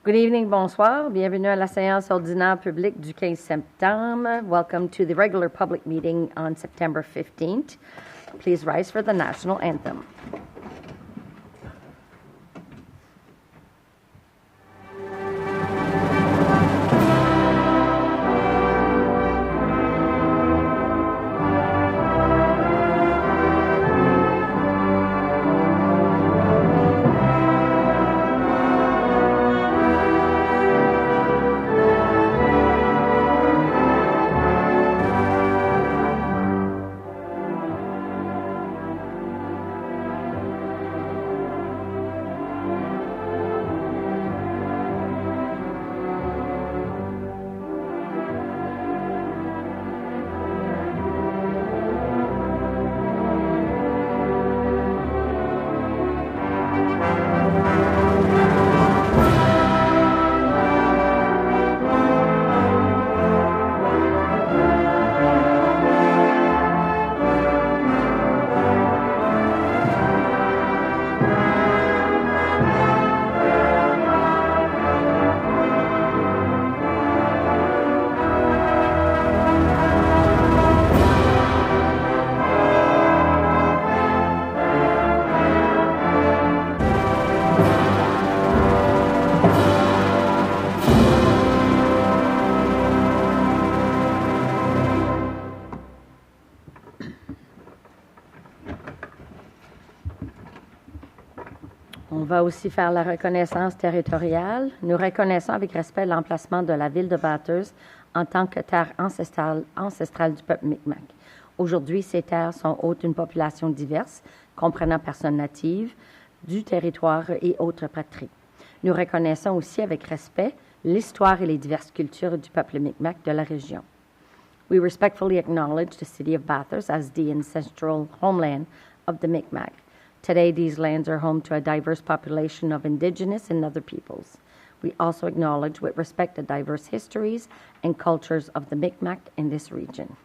Good evening, bonsoir. Bienvenue à la séance ordinaire publique du 15 septembre. Welcome to the regular public meeting on September 15th. Please rise for the national anthem. On va aussi faire la reconnaissance territoriale. Nous reconnaissons avec respect l'emplacement de la ville de Bathurst en tant que terre ancestrale du peuple Mi'kmaq. Aujourd'hui, ces terres sont hôtes d'une population diverse, comprenant personnes natives du territoire et autres patries. Nous reconnaissons aussi avec respect l'histoire et les diverses cultures du peuple Mi'kmaq de la région. We respectfully acknowledge the city of Bathurst as the ancestral homeland of the Mi'kmaq. Today, these lands are home to a diverse population of indigenous and other peoples. We also acknowledge with respect the diverse histories and cultures of the Mi'kmaq in this region.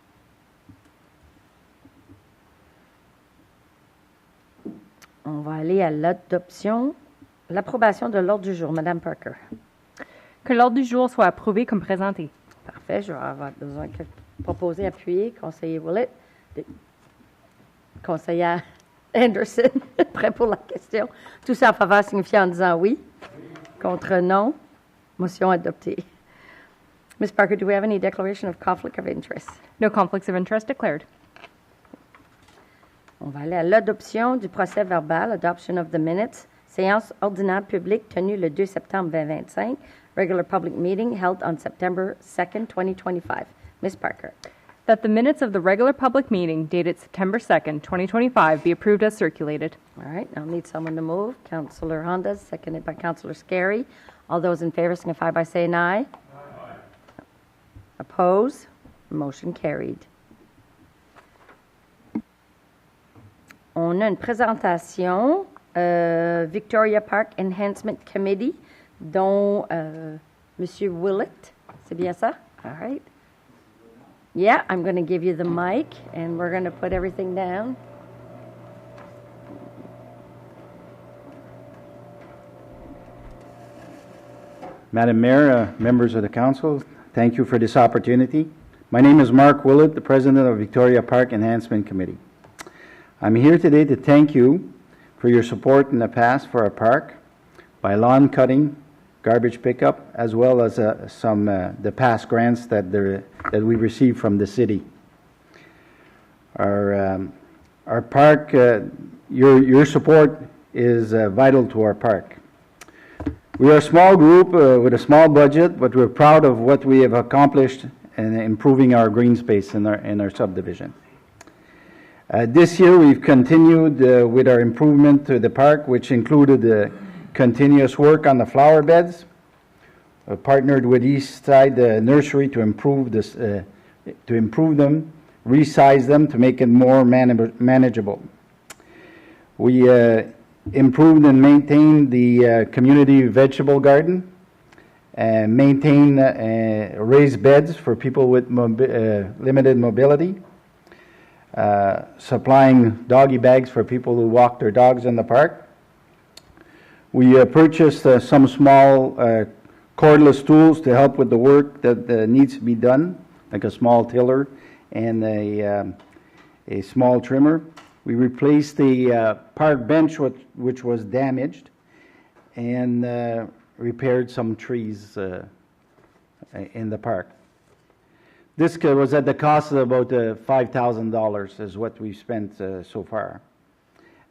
On va aller à l'approbation de l'ordre du jour. Madame Parker. Que l'ordre du jour soit approuvé comme présenté. Parfait. Je vais avoir besoin de proposer, appuyer. Conseiller Willett. Conseillère Anderson, prêt pour la question. Tout ça en faveur signifie en disant oui. Contre non. Motion adoptée. Ms. Parker, do we have any declaration of conflict of interest? No conflicts of interest declared. On va aller à l'adoption du procès verbal, adoption of the minutes, séance ordinaire publique tenue le 2 septembre 2025, regular public meeting held on September 2nd, 2025. Ms. Parker. That the minutes of the regular public meeting dated September 2nd, 2025 be approved as circulated. All right, I'll need someone to move. Councillor Honda, seconded by Councillor Scarry. All those in favor signify by saying aye. Aye. Oppose? Motion carried. On a une présentation Victoria Park Enhancement Committee dont M. Willett. C'est bien ça? All right. Yeah, I'm going to give you the mic, and we're going to put everything down. Madam Mayor, members of the council, thank you for this opportunity. My name is Mark Willett, the president of Victoria Park Enhancement Committee. I'm here today to thank you for your support in the past for our park by lawn cutting, garbage pickup, as well as some the past grants that we received from the city. Our park, your support is vital to our park. We are a small group with a small budget, but we're proud of what we have accomplished in improving our green space in our subdivision. This year, we've continued with our improvement to the park, which included continuous work on the flower beds. Partnered with East Side Nursery to improve them, resize them to make it more manageable. We improved and maintained the community vegetable garden, and maintain raised beds for people with limited mobility, supplying doggy bags for people who walk their dogs in the park. We purchased some small cordless tools to help with the work that needs to be done, like a small tiller and a small trimmer. We replaced the park bench, which was damaged, and repaired some trees in the park. This was at the cost of about $5,000 is what we've spent so far.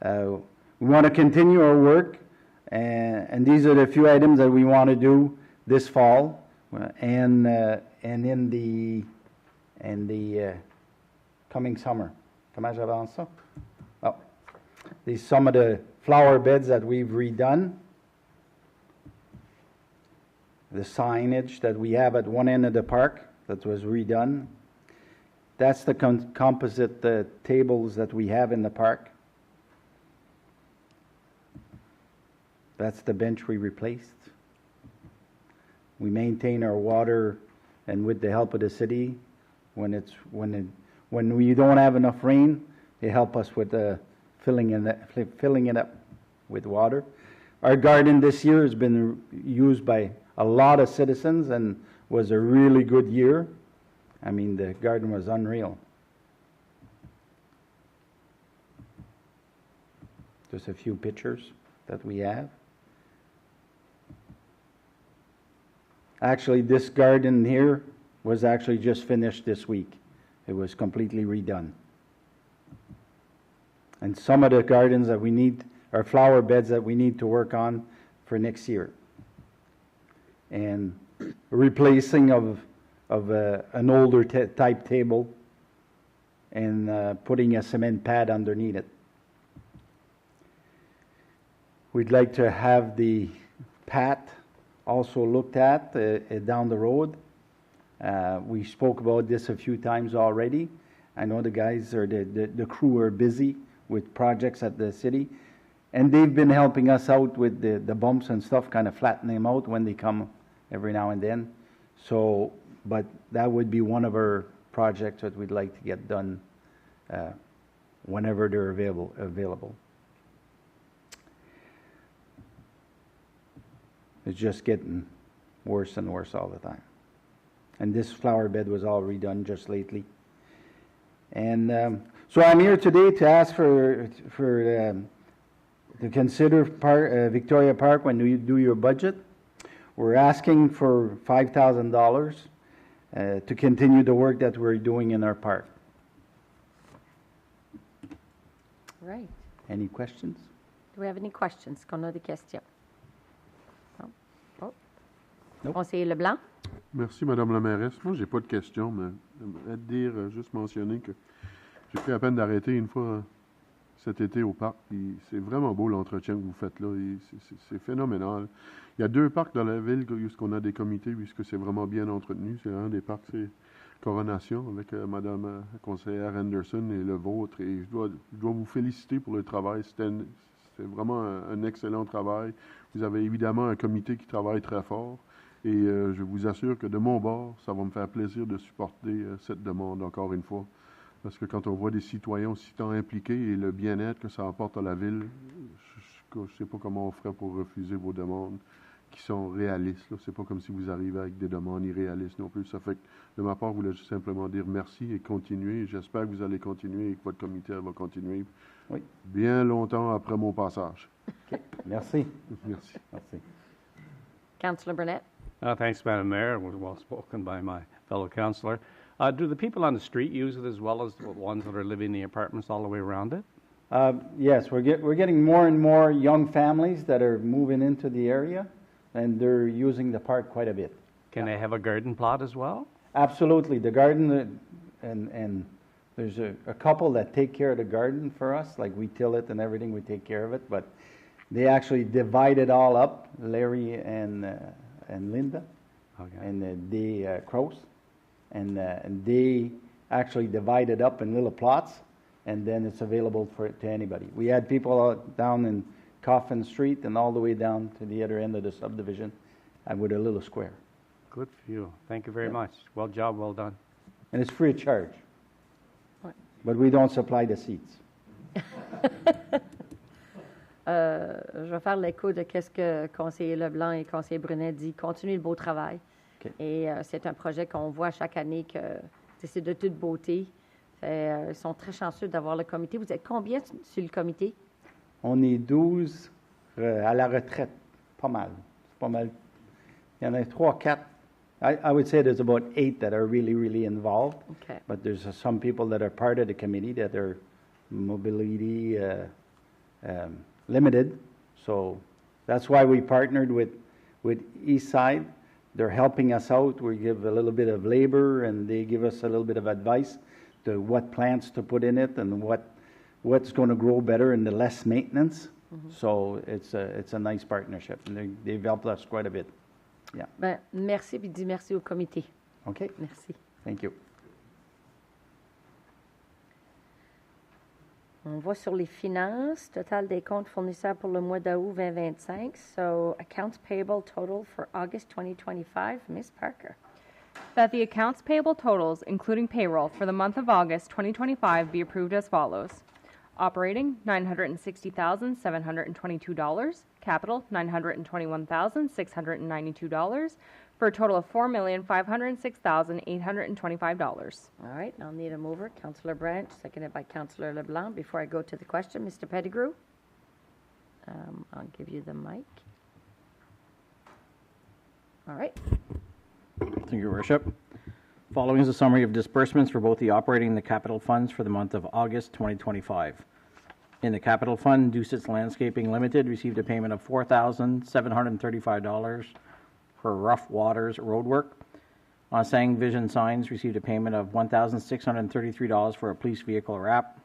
We want to continue our work, and these are the few items that we want to do this fall and in the coming summer. Comment j'avance ça? Oh. These some of the flower beds that we've redone. The signage that we have at one end of the park that was redone. That's the composite tables that we have in the park. That's the bench we replaced. We maintain our water, and with the help of the city, when we don't have enough rain, they help us with filling it up with water. Our garden this year has been used by a lot of citizens and was a really good year. I mean, the garden was unreal. Just a few pictures that we have. Actually, this garden here was actually just finished this week. It was completely redone. And some of the gardens that we need are flower beds that we need to work on for next year. And replacing of an older type table and putting a cement pad underneath it. We'd like to have the PAT also looked at down the road. We spoke about this a few times already. I know the guys or the crew are busy with projects at the city, and they've been helping us out with the bumps and stuff, kind of flatten them out when they come every now and then. So, but that would be one of our projects that we'd like to get done whenever they're available. It's just getting worse and worse all the time. And this flower bed was all redone just lately. And so I'm here today to ask to consider Victoria Park when you do your budget. We're asking for $5,000 to continue the work that we're doing in our park. Right. Any questions? Do we have any questions? Est-ce qu'on a des questions? Non. Oh. Nope. Conseiller Leblanc? Merci, Madame la mairesse. Moi, j'ai pas de questions, mais j'aimerais te dire, juste mentionner que j'ai pris la peine d'arrêter une fois cet été au parc. C'est vraiment beau l'entretien que vous faites là. C'est phénoménal. Il y a 2 parcs dans la ville où on a des comités, puisque c'est vraiment bien entretenu. C'est un des parcs, c'est Coronation, avec Madame la conseillère Henderson et le vôtre. Et je dois vous féliciter pour le travail. C'est vraiment un excellent travail. Vous avez évidemment un comité qui travaille très fort. Et je vous assure que de mon bord, ça va me faire plaisir de supporter cette demande encore une fois. Parce que quand on voit des citoyens aussi tant impliqués et le bien-être que ça apporte à la ville, je ne sais pas comment on ferait pour refuser vos demandes qui sont réalistes. C'est pas comme si vous arrivez avec des demandes irréalistes non plus. Ça fait que, de ma part, je voulais juste simplement dire merci et continuer. J'espère que vous allez continuer et que votre comité va continuer bien longtemps après mon passage. Okay. Merci. Merci. Merci. Councillor Burnett? Thanks, Madam Mayor. It was well spoken by my fellow councillor. Do the people on the street use it as well as the ones that are living in the apartments all the way around it? Yes, we're getting more and more young families that are moving into the area, and they're using the park quite a bit. Can they have a garden plot as well? Absolutely. The garden, and there's a couple that take care of the garden for us, like we till it and everything, we take care of it, but they actually divide it all up, Larry and Linda, and they Crows, and they actually divide it up in little plots, and then it's available to anybody. We had people down in Coffin Street and all the way down to the other end of the subdivision with a little square. Good for you. Thank you very much. Well done. And it's free of charge. What? But we don't supply the seats. Je vais faire l'écho de ce que conseiller Leblanc et conseiller Brunet dit. Continuez le beau travail. OK. Et c'est un projet qu'on voit chaque année que c'est de toute beauté. Ils sont très chanceux d'avoir le comité. Vous êtes combien sur le comité? On est 12 à la retraite. Pas mal. C'est pas mal. Il y en a 3, 4. I would say there's about 8 that are really, really involved. OK. But there's some people that are part of the committee that are mobility limited. So that's why we partnered with Eastside. They're helping us out. We give a little bit of labor, and they give us a little bit of advice to what plants to put in it and what's going to grow better and the less maintenance. So it's a nice partnership, and they've helped us quite a bit. Yeah. Ben, merci, puis dis merci au comité. Okay. Merci. Thank you. On va sur les finances. Total des comptes fournisseurs pour le mois d'août 2025. So, accounts payable total for August 2025. Ms. Parker. That the accounts payable totals, including payroll, for the month of August 2025 be approved as follows. Operating, $960,722. Capital, $921,692. For a total of $4,506,825. All right, I'll need a mover. Councillor Branch, seconded by Councillor LeBlanc. Before I go to the question, Mr. Pettigrew, I'll give you the mic. All right. Thank you, Your Worship. Following is a summary of disbursements for both the operating and the capital funds for the month of August 2025. In the capital fund, Deucet's Landscaping Limited received a payment of $4,735 for Rough Waters roadwork. Sang Vision Signs received a payment of $1,633 for a police vehicle wrap.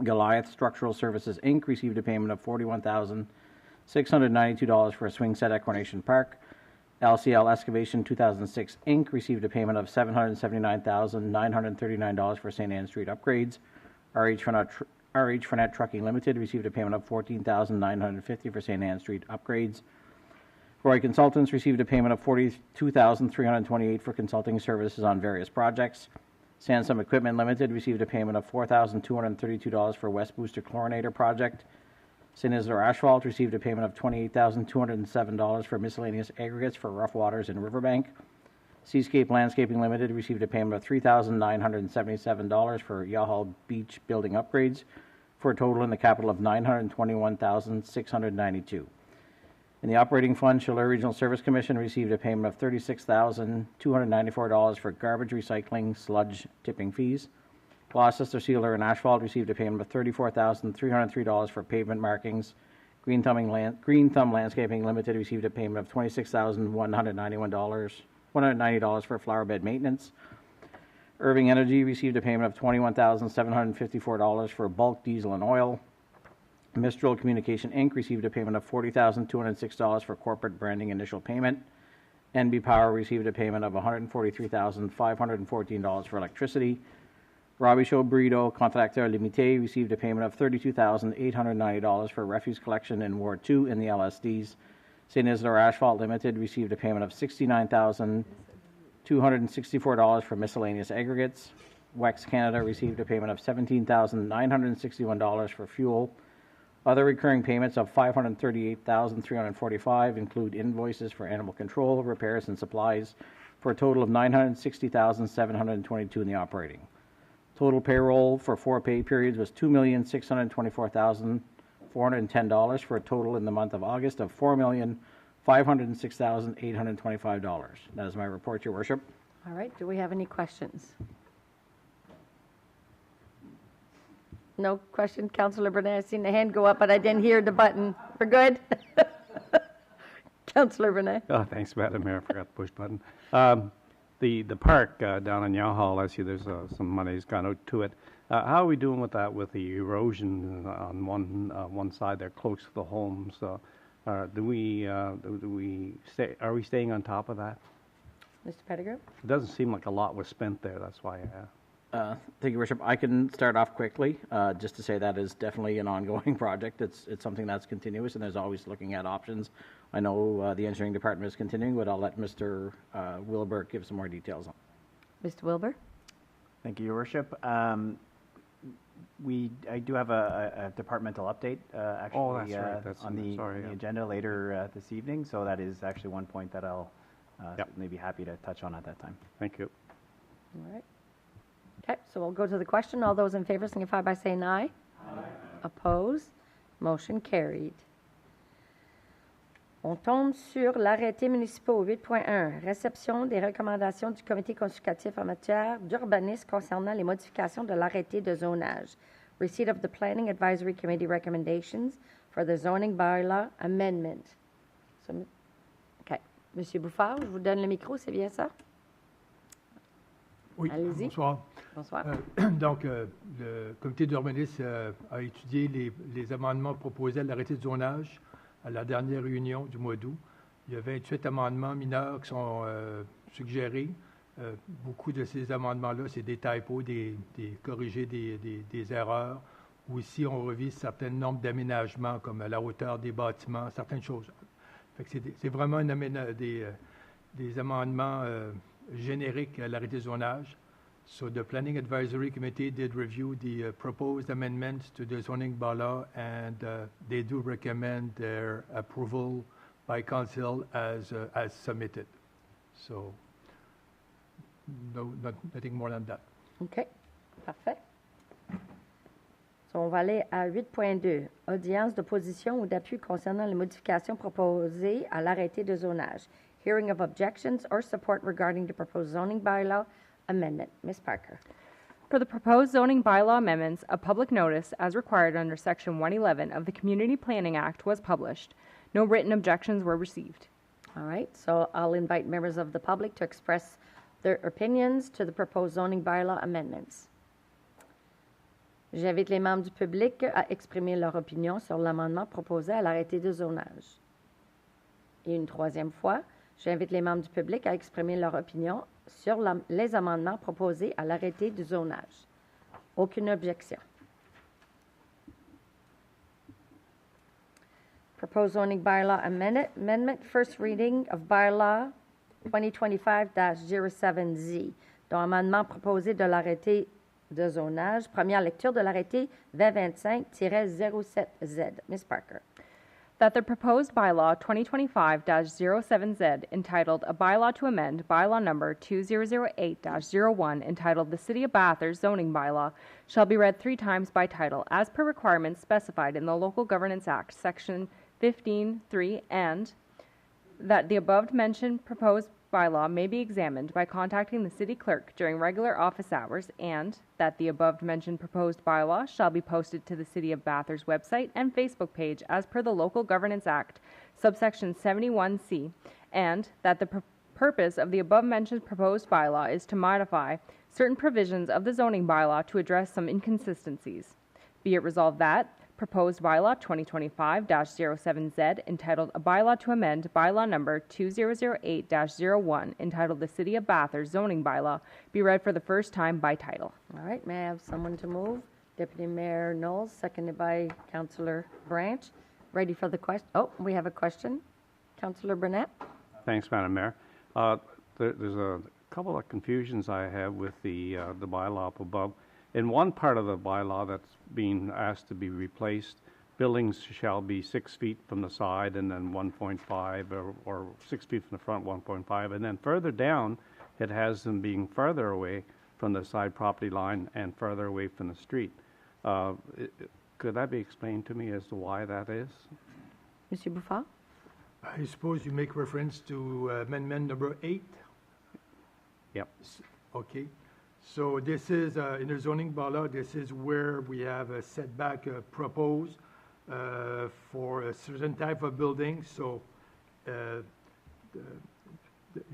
Goliath Structural Services, Inc. received a payment of $41,692 for a swing set at Coronation Park. LCL Excavation 2006, Inc. received a payment of $779,939 for St. Anne Street upgrades. RH Fournette Trucking Limited received a payment of $14,950 for St. Anne Street upgrades. Roy Consultants received a payment of $42,328 for consulting services on various projects. Sansom Equipment Limited received a payment of $4,232 for West Booster Chlorinator project. St. Isidore Asphalt received a payment of $28,207 for miscellaneous aggregates for Rough Waters in Riverbank. Seascape Landscaping Limited received a payment of $3,977 for Yahal Beach building upgrades, for a total in the capital of $921,692. In the operating fund, Chaleur Regional Service Commission received a payment of $36,294 for garbage recycling sludge tipping fees. Gloucester Sealer and Asphalt received a payment of $34,303 for pavement markings. Green Thumb Landscaping Limited received a payment of $26,190 for flower bed maintenance. Irving Energy received a payment of $21,754 for bulk diesel and oil. Mistral Communication Inc. received a payment of $40,206 for corporate branding initial payment. NB Power received a payment of $143,514 for electricity. Robbie Show Burrito Contracteur Limité received a payment of $32,890 for refuse collection in Ward 2 in the LSDs. St. Isidore Asphalt Limited received a payment of $69,264 for miscellaneous aggregates. Wex Canada received a payment of $17,961 for fuel. Other recurring payments of $538,345 include invoices for animal control, repairs, and supplies, for a total of $960,722 in the operating. Total payroll for 4 pay periods was $2,624,410 for a total in the month of August of $4,506,825. That is my report, Your Worship. All right, do we have any questions? No question, Councillor Burnett. I seen the hand go up, but I didn't hear the button. We're good? Councillor Burnett. Oh, thanks, Madam Mayor. I forgot the push button. The park down in Yahal, I see there's some money's gone out to it. How are we doing with that, with the erosion on one side there close to the homes? Are we staying on top of that? Mr. Pettigrew? It doesn't seem like a lot was spent there. That's why I asked. Thank you, Worship. I can start off quickly, just to say that is definitely an ongoing project. It's something that's continuous, and there's always looking at options. I know the engineering department is continuing, but I'll let Mr. Wilbur give some more details on. Mr. Wilbur? Thank you, Your Worship. I do have a departmental update, actually. Oh, that's right. That's on the sorry, on the yeah. agenda later this evening, so that is actually one point that I'll Yep. certainly be happy to touch on at that time. Thank you. All right. Okay, so we'll go to the question. All those in favor signify by saying aye. Aye. Opposed? Motion carried. On tombe sur l'arrêté municipal 8.1, réception des recommandations du comité consultatif en matière d'urbanisme concernant les modifications de l'arrêté de zonage. Receipt of the Planning Advisory Committee recommendations for the zoning bylaw amendment. OK. Monsieur Bouffard, je vous donne le micro, c'est bien ça? Oui, Allez-y. bonsoir. Bonsoir. Donc, le comité d'urbanisme a étudié les amendements proposés à l'arrêté de zonage à la dernière réunion du mois d'août. Il y a 28 amendements mineurs qui sont suggérés. Beaucoup de ces amendements-là, c'est des typos, corriger des erreurs. Aussi, on revise certains nombres d'aménagements, comme la hauteur des bâtiments, certaines choses. Fait que c'est vraiment des amendements génériques à l'arrêté de zonage. So the Planning Advisory Committee did review the proposed amendments to the zoning bylaw, and they do recommend their approval by council as submitted. So, nothing more than that. OK. Parfait. So, on va aller à 8.2. Audience d'opposition ou d'appui concernant les modifications proposées à l'arrêté de zonage. Hearing of objections or support regarding the proposed zoning bylaw amendment. Ms. Parker. For the proposed zoning bylaw amendments, a public notice, as required under Section 111 of the Community Planning Act, was published. No written objections were received. All right. So, I'll invite members of the public to express their opinions to the proposed zoning bylaw amendments. J'invite les membres du public à exprimer leur opinion sur l'amendement proposé à l'arrêté de zonage. Et une troisième fois, j'invite les membres du public à exprimer leur opinion sur les amendements proposés à l'arrêté de zonage. Aucune objection. Proposed zoning bylaw amendment, first reading of bylaw 2025-07Z, dont amendement proposé de l'arrêté de zonage, première lecture de l'arrêté 2025-07Z. Ms. Parker. That the proposed bylaw 2025-07Z, entitled A Bylaw to Amend Bylaw Number 2008-01, entitled The City of Bathurst Zoning Bylaw, shall be read 3 times by title, as per requirements specified in the Local Governance Act, Section 15(3), and that the above-mentioned proposed bylaw may be examined by contacting the city clerk during regular office hours, and that the above-mentioned proposed bylaw shall be posted to the City of Bathurst website and Facebook page as per the Local Governance Act, subsection 71C, and that the purpose of the above-mentioned proposed bylaw is to modify certain provisions of the zoning bylaw to address some inconsistencies. Be it resolved that proposed bylaw 2025-07Z, entitled A Bylaw to Amend Bylaw Number 2008-01, entitled The City of Bathurst Zoning Bylaw, be read for the first time by title. All right. May I have someone to move? Deputy Mayor Knowles, seconded by Councillor Branch. Ready for the question? Oh, we have a question. Councillor Burnett. Thanks, Madam Mayor. There's a couple of confusions I have with the bylaw up above. In one part of the bylaw that's being asked to be replaced, buildings shall be 6 feet from the side and then 1.5, or 6 feet from the front, 1.5. And then further down, it has them being further away from the side property line and further away from the street. Could that be explained to me as to why that is? Monsieur Bouffard. I suppose you make reference to amendment number 8? Yep. Okay. So this is, in the zoning bylaw, this is where we have a setback proposed for a certain type of building. So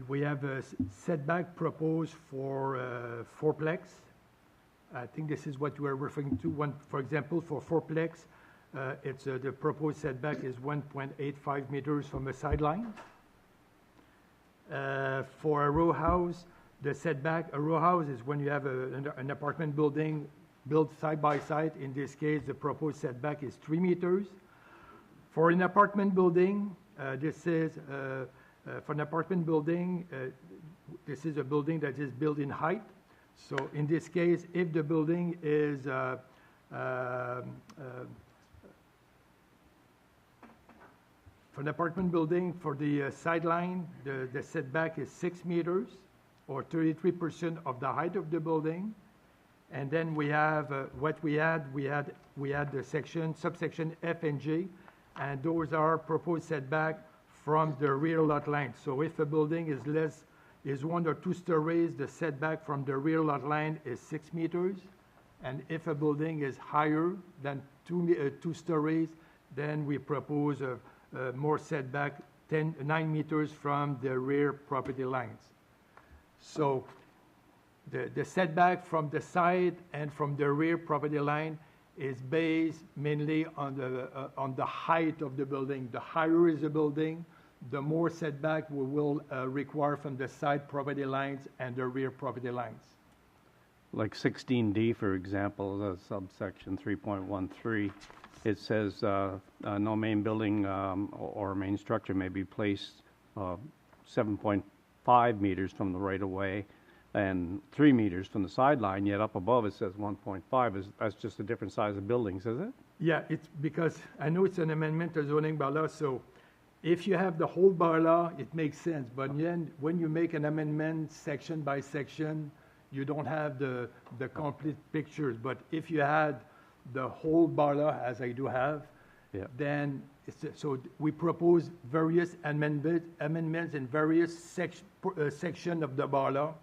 we have a setback proposed for fourplex. I think this is what you are referring to. One, for example, for fourplex, it's the proposed setback is 1.85 meters from the sideline. For a row house, the setback, a row house is when you have an apartment building built side by side. In this case, the proposed setback is 3 meters. For an apartment building, this is for an apartment building, this is a building that is built in height. So in this case, if the building is For an apartment building, for the sideline, the setback is 6 meters, or 33% of the height of the building. And then we have what we had the subsection F and G, and those are proposed setback from the rear lot line. So if a building is 1 or 2 stories, the setback from the rear lot line is 6 meters. And if a building is higher than 2 stories, then we propose more setback, 9 meters from the rear property lines. So the setback from the side and from the rear property line is based mainly on the height of the building. The higher is the building, the more setback we will require from the side property lines and the rear property lines. Like 16D, for example, the subsection 3.13, it says no main building or main structure may be placed 7.5 meters from the right-of-way and 3 meters from the sideline, yet up above it says 1.5. That's just a different size of buildings, is it? Yeah, it's because I know it's an amendment to zoning bylaw, so if you have the whole bylaw, it makes sense. But then when you make an amendment section by section, you don't have the complete pictures. But if you had the whole bylaw, as I do have, Yeah. then so we propose various amendments in various section of the bylaw,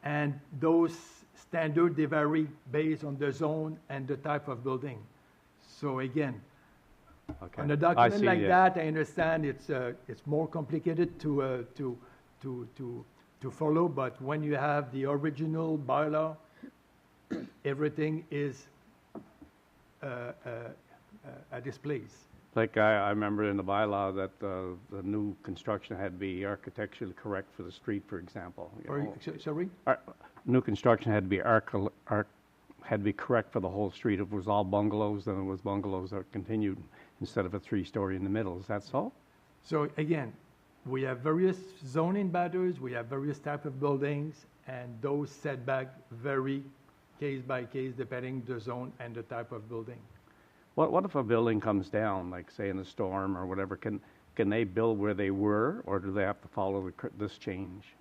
and those standards, they vary based on the zone and the type of building. So again, Okay. on a document see, like yeah. that, I understand it's more complicated to follow, but when you have the original bylaw, everything is at its place. Like I remember in the bylaw that the new construction had to be architecturally correct for the street, for example. Sorry? New construction had to be had to be correct for the whole street. If it was all bungalows, then it was bungalows that continued instead of a 3-story in the middle. Is that so? So again, we have various zoning Bathurst, we have various type of buildings, and those setback vary case by case depending the zone and the type of building. What if a building comes down, like say in a storm or whatever? Can they build where they were, or do they have to follow this change?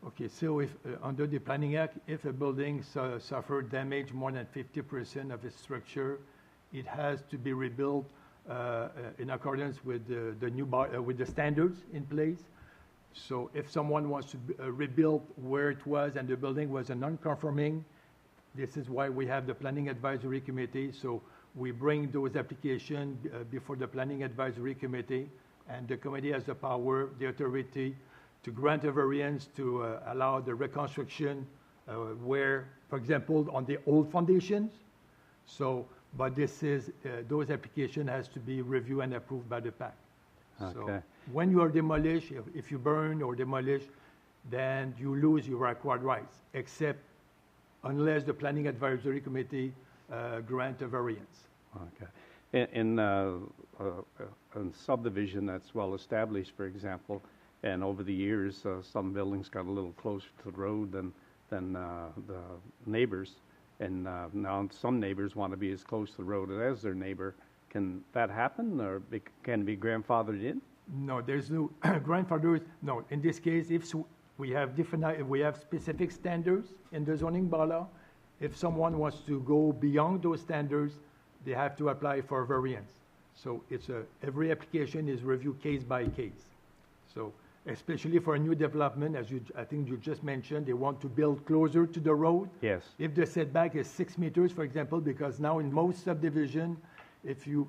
Okay, so if under the Planning Act, if a building suffered damage more than 50% of its structure, it has to be rebuilt in accordance with the new with the standards in place. So if someone wants to rebuild where it was and the building was a non-conforming, this is why we have the Planning Advisory Committee. So we bring those applications before the Planning Advisory Committee, and the committee has the power, the authority to grant a variance to allow the reconstruction where, for example, on the old foundations. So, but this is, those applications has to be reviewed and approved by the PAC. Okay. So when you are demolished, if you burn or demolish, then you lose your acquired rights, except unless the Planning Advisory Committee grant a variance. Okay. In a subdivision that's well established, for example, and over the years, some buildings got a little closer to the road than the neighbors, and now some neighbors want to be as close to the road as their neighbor. Can that happen, or can it be grandfathered in? No, there's no grandfathers. No, in this case, if we have specific standards in the zoning bylaw. If someone wants to go beyond those standards, they have to apply for a variance. So it's every application is reviewed case by case. So especially for a new development, as I think you just mentioned, they want to build closer to the road. Yes. If the setback is 6 meters, for example, because now in most subdivision, if you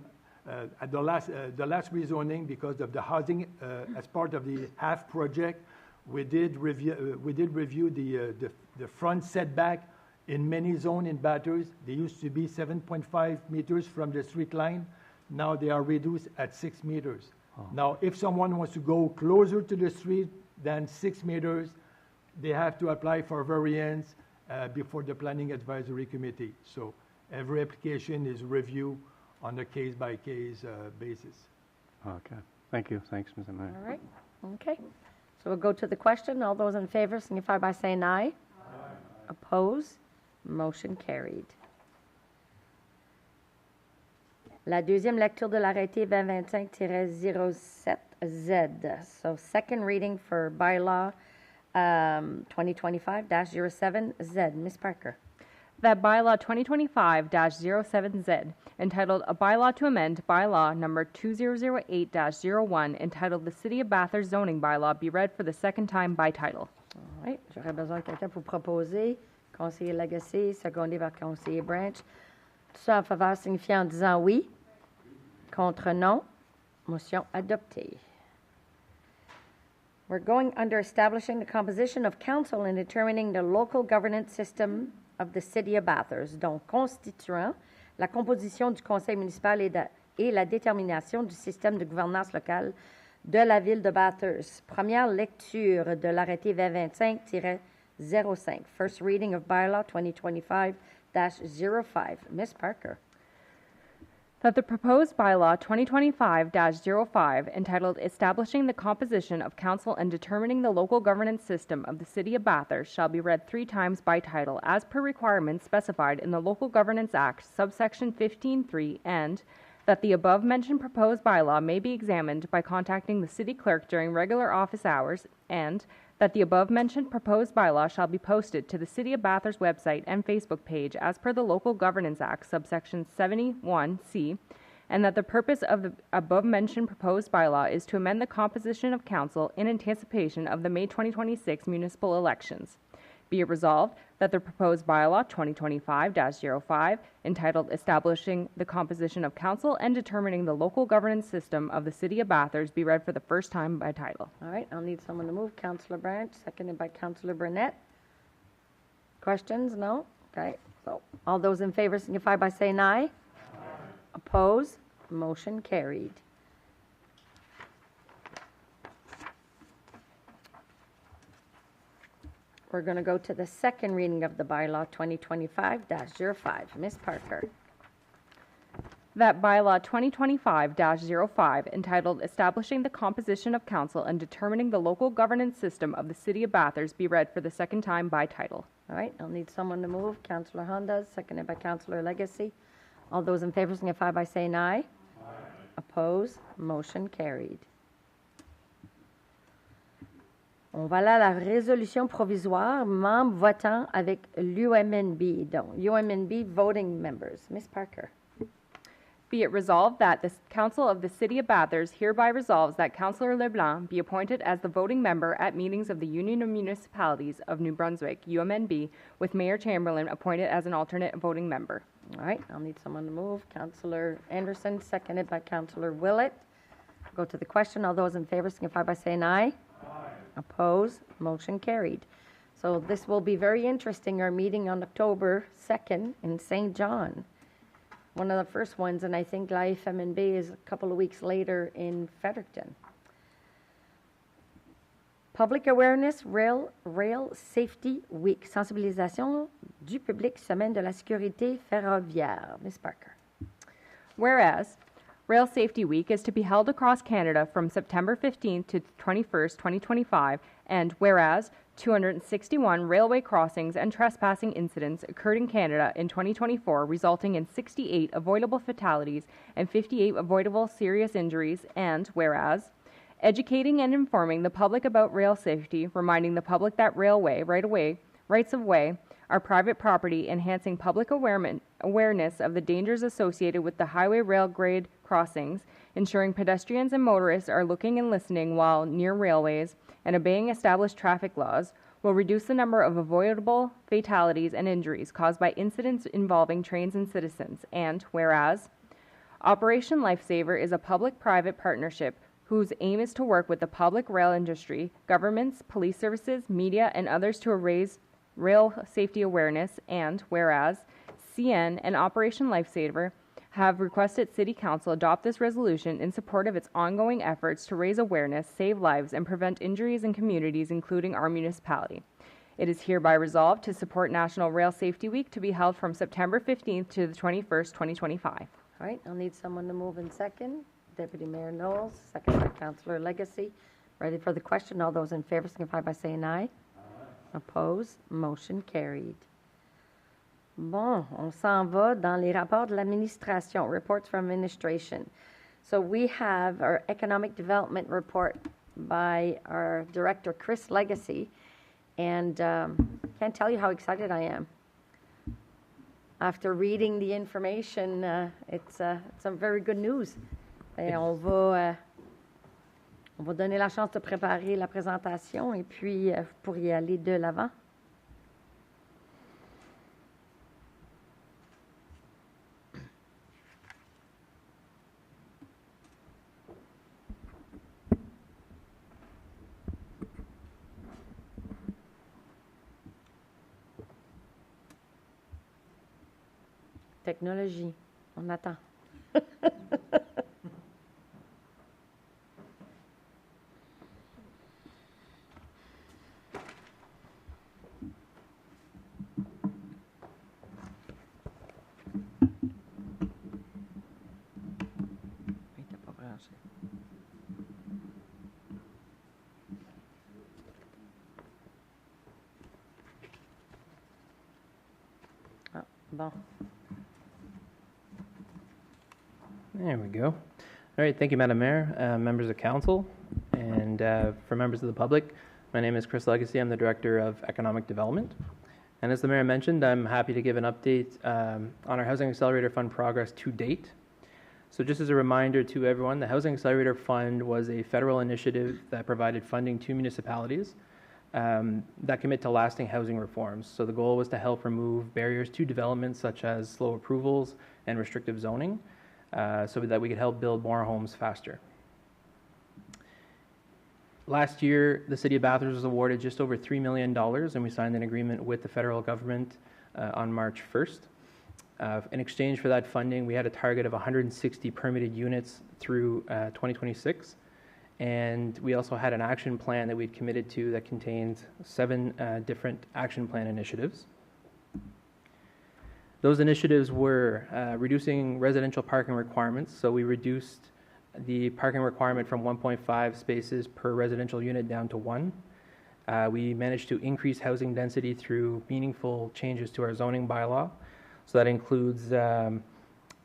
at the last rezoning, because of the housing as part of the HAF project, we did review the front setback in many zones in Bathurst. They used to be 7.5 meters from the street line. Now they are reduced at 6 meters. Oh. Now, if someone wants to go closer to the street than 6 meters, they have to apply for variance before the Planning Advisory Committee. So every application is reviewed on a case-by-case basis. Okay. Thank you. Thanks, Mr. Mayor. All right. Okay. So we'll go to the question. All those in favor signify by saying aye. Aye. Oppose? Motion carried. La deuxième lecture de l'arrêté 2025-07Z. So second reading for bylaw 2025-07Z. Ms. Parker. That bylaw 2025-07Z, entitled A Bylaw to Amend Bylaw Number 2008-01, entitled The City of Bathurst Zoning Bylaw, be read for the second time by title. All right. J'aurais besoin de quelqu'un pour proposer. Conseiller Lagacé, secondé par conseiller Branch. Tout ça en faveur signifiant en disant oui. Contre non. Motion adoptée. We're going under establishing the composition of council and determining the local governance system of the City of Bathurst, donc constituant la composition du Conseil municipal et la détermination du système de gouvernance locale de la ville de Bathurst. Première lecture de l'arrêté 2025-05. First reading of bylaw 2025-05. Ms. Parker. That the proposed bylaw 2025-05, entitled Establishing the Composition of Council and Determining the Local Governance System of the City of Bathurst, shall be read 3 times by title, as per requirements specified in the Local Governance Act, subsection 15.3, and that the above-mentioned proposed bylaw may be examined by contacting the city clerk during regular office hours, and that the above-mentioned proposed bylaw shall be posted to the City of Bathurst website and Facebook page as per the Local Governance Act, subsection 71C, and that the purpose of the above-mentioned proposed bylaw is to amend the composition of council in anticipation of the May 2026 municipal elections. Be it resolved that the proposed bylaw 2025-05, entitled Establishing the Composition of Council and Determining the Local Governance System of the City of Bathurst, be read for the first time by title. All right, I'll need someone to move. Councillor Branch, seconded by Councillor Burnett. Questions? No? Okay, so all those in favor signify by saying aye. Aye. Oppose? Motion carried. We're going to go to the second reading of the bylaw 2025-05. Ms. Parker. That bylaw 2025-05, entitled Establishing the Composition of Council and Determining the Local Governance System of the City of Bathurst, be read for the second time by title. All right, I'll need someone to move. Councillor Honda, seconded by Councillor Legacy. All those in favor signify by saying aye. Aye. Oppose? Motion carried. On va aller à la résolution provisoire, membres votant avec l'UMNB, donc UMNB voting members. Ms. Parker. Be it resolved that the Council of the City of Bathurst hereby resolves that Councillor LeBlanc be appointed as the voting member at meetings of the Union of Municipalities of New Brunswick, UMNB, with Mayor Chamberlain appointed as an alternate voting member. All right, I'll need someone to move. Councillor Anderson, seconded by Councillor Willett. Go to the question. All those in favor signify by saying aye. Oppose? Motion carried. So this will be very interesting, our meeting on October 2nd in St. John. One of the first ones, and I think l'AFMNB is a couple of weeks later in Fredericton. Public Awareness Rail Safety Week. Sensibilisation du public, Semaine de la sécurité ferroviaire. Ms. Parker. Whereas Rail Safety Week is to be held across Canada from September 15th to 21st, 2025, and whereas 261 railway crossings and trespassing incidents occurred in Canada in 2024, resulting in 68 avoidable fatalities and 58 avoidable serious injuries, and whereas educating and informing the public about rail safety, reminding the public that railway rights of way are private property, enhancing public awareness of the dangers associated with the highway rail grade crossings, ensuring pedestrians and motorists are looking and listening while near railways, and obeying established traffic laws will reduce the number of avoidable fatalities and injuries caused by incidents involving trains and citizens. And whereas Operation Lifesaver is a public-private partnership whose aim is to work with the public rail industry, governments, police services, media, and others to raise rail safety awareness, and whereas CN and Operation Lifesaver have requested City Council adopt this resolution in support of its ongoing efforts to raise awareness, save lives, and prevent injuries in communities, including our municipality. It is hereby resolved to support National Rail Safety Week to be held from September 15th to the 21st, 2025. All right, I'll need someone to move in second. Deputy Mayor Knowles, second by Councillor Legacy. Ready for the question? All those in favor signify by saying aye. Oppose? Motion carried. Bon, on s'en va dans les rapports de l'administration, reports from administration. So we have our economic development report by our director, Chris Legacy, and can't tell you how excited I am. After reading the information, it's some very good news. Et on va donner la chance de préparer la présentation et puis pour y aller de l'avant. Technologie, on attend. Il n'était pas branché. Ah, bon. There we go. All right, thank you, Madam Mayor, members of council, and for members of the public. My name is Chris Legacy. I'm the Director of Economic Development. And as the Mayor mentioned, I'm happy to give an update on our Housing Accelerator Fund progress to date. So just as a reminder to everyone, the Housing Accelerator Fund was a federal initiative that provided funding to municipalities that commit to lasting housing reforms. So the goal was to help remove barriers to development such as slow approvals and restrictive zoning, so that we could help build more homes faster. Last year, the City of Bathurst was awarded just over $3 million, and we signed an agreement with the federal government on March 1st. In exchange for that funding, we had a target of 160 permitted units through 2026, and we also had an action plan that we'd committed to that contained 7 different action plan initiatives. Those initiatives were reducing residential parking requirements. So we reduced the parking requirement from 1.5 spaces per residential unit down to 1. We managed to increase housing density through meaningful changes to our zoning bylaw. So that includes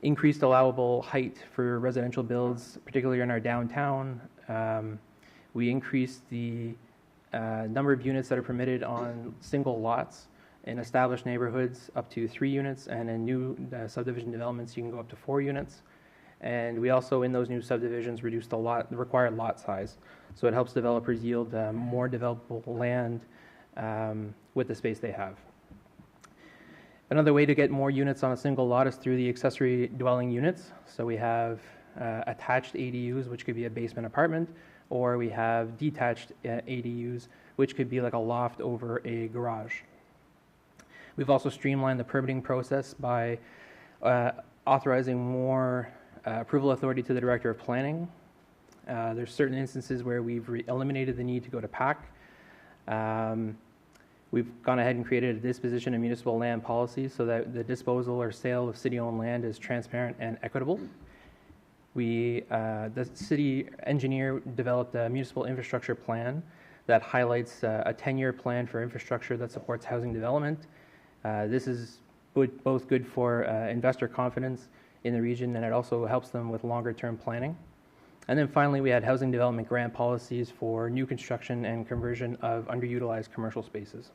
increased allowable height for residential builds, particularly in our downtown. We increased the number of units that are permitted on single lots in established neighborhoods up to 3 units, and in new subdivision developments you can go up to 4 units. And we also, in those new subdivisions, reduced the required lot size, so it helps developers yield more developable land with the space they have. Another way to get more units on a single lot is through the accessory dwelling units. So we have attached ADUs, which could be a basement apartment, or we have detached ADUs, which could be like a loft over a garage. We've also streamlined the permitting process by authorizing more approval authority to the Director of Planning. There's certain instances where we've eliminated the need to go to PAC. We've gone ahead and created a disposition of municipal land policy so that the disposal or sale of city-owned land is transparent and equitable. The city engineer developed a municipal infrastructure plan that highlights a 10-year plan for infrastructure that supports housing development. This is both good for investor confidence in the region, and it also helps them with longer-term planning. And then finally, we had housing development grant policies for new construction and conversion of underutilized commercial spaces.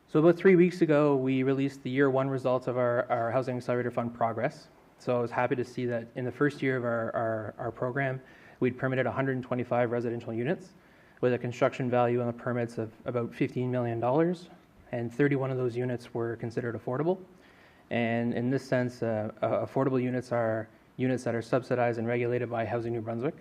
So about 3 weeks ago, we released the year 1 results of our Housing Accelerator Fund progress. So I was happy to see that in the first year of our program, we'd permitted 125 residential units with a construction value on the permits of about $15 million, and 31 of those units were considered affordable. And in this sense, affordable units are units that are subsidized and regulated by Housing New Brunswick.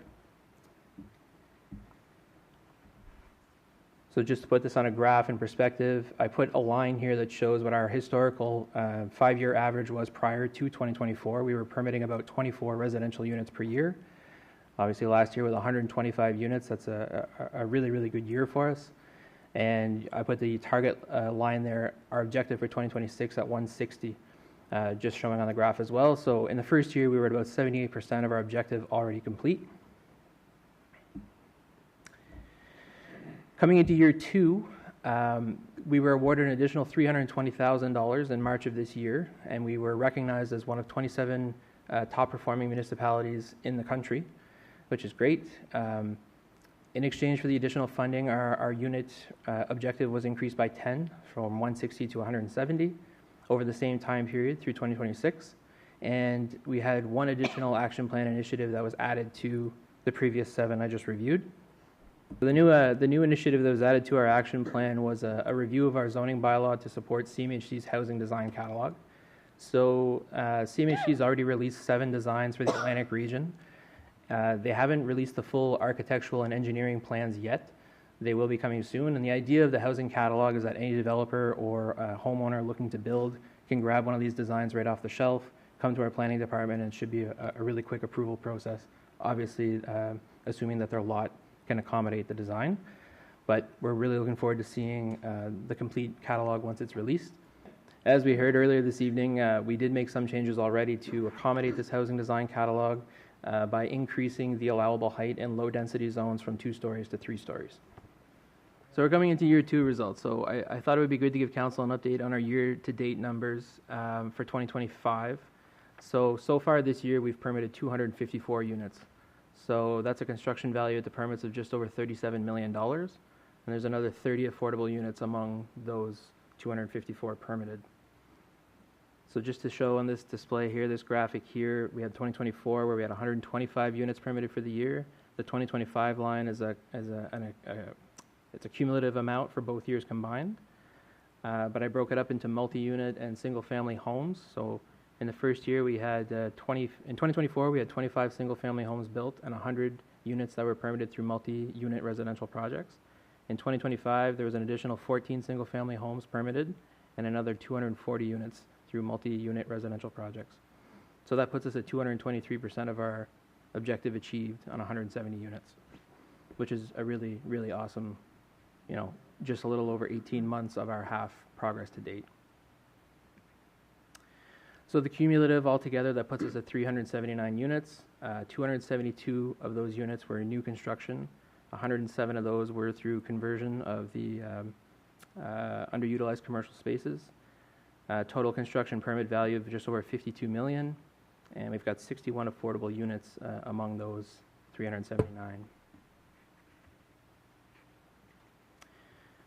So just to put this on a graph in perspective, I put a line here that shows what our historical 5-year average was prior to 2024. We were permitting about 24 residential units per year. Obviously last year with 125 units, that's a really, really good year for us. And I put the target line there, our objective for 2026 at 160, just showing on the graph as well. So in the first year, we were at about 78% of our objective already complete. Coming into year 2, We were awarded an additional $320,000 in March of this year, and we were recognized as one of 27 top-performing municipalities in the country, which is great. In exchange for the additional funding, our unit objective was increased by 10, from 160 to 170, over the same time period through 2026. And we had one additional action plan initiative that was added to the previous 7 I just reviewed. The new initiative that was added to our action plan was a review of our zoning bylaw to support CMHC's housing design catalog. So CMHC has already released 7 designs for the Atlantic region. They haven't released the full architectural and engineering plans yet. They will be coming soon. And the idea of the housing catalog is that any developer or homeowner looking to build can grab one of these designs right off the shelf, come to our planning department, and it should be a really quick approval process, obviously assuming that their lot can accommodate the design. But we're really looking forward to seeing the complete catalog once it's released. As we heard earlier this evening, we did make some changes already to accommodate this housing design catalog by increasing the allowable height in low-density zones from 2 stories to 3 stories. So we're coming into year 2 results. So I thought it would be good to give council an update on our year-to-date numbers for 2025. So far this year, we've permitted 254 units. So that's a construction value at the permits of just over $37 million. And there's another 30 affordable units among those 254 permitted. So just to show on this display here, this graphic here, we had 2024 where we had 125 units permitted for the year. The 2025 line is it's a cumulative amount for both years combined. But I broke it up into multi-unit and single-family homes. So in the first year, we had in 2024, we had 25 single-family homes built and 100 units that were permitted through multi-unit residential projects. In 2025, there was an additional 14 single-family homes permitted and another 240 units through multi-unit residential projects. So that puts us at 223% of our objective achieved on 170 units, which is a really, really awesome, just a little over 18 months of our half progress to date. So the cumulative altogether, that puts us at 379 units. 272 of those units were new construction. 107 of those were through conversion of the underutilized commercial spaces. Total construction permit value of just over $52 million, and we've got 61 affordable units among those 379.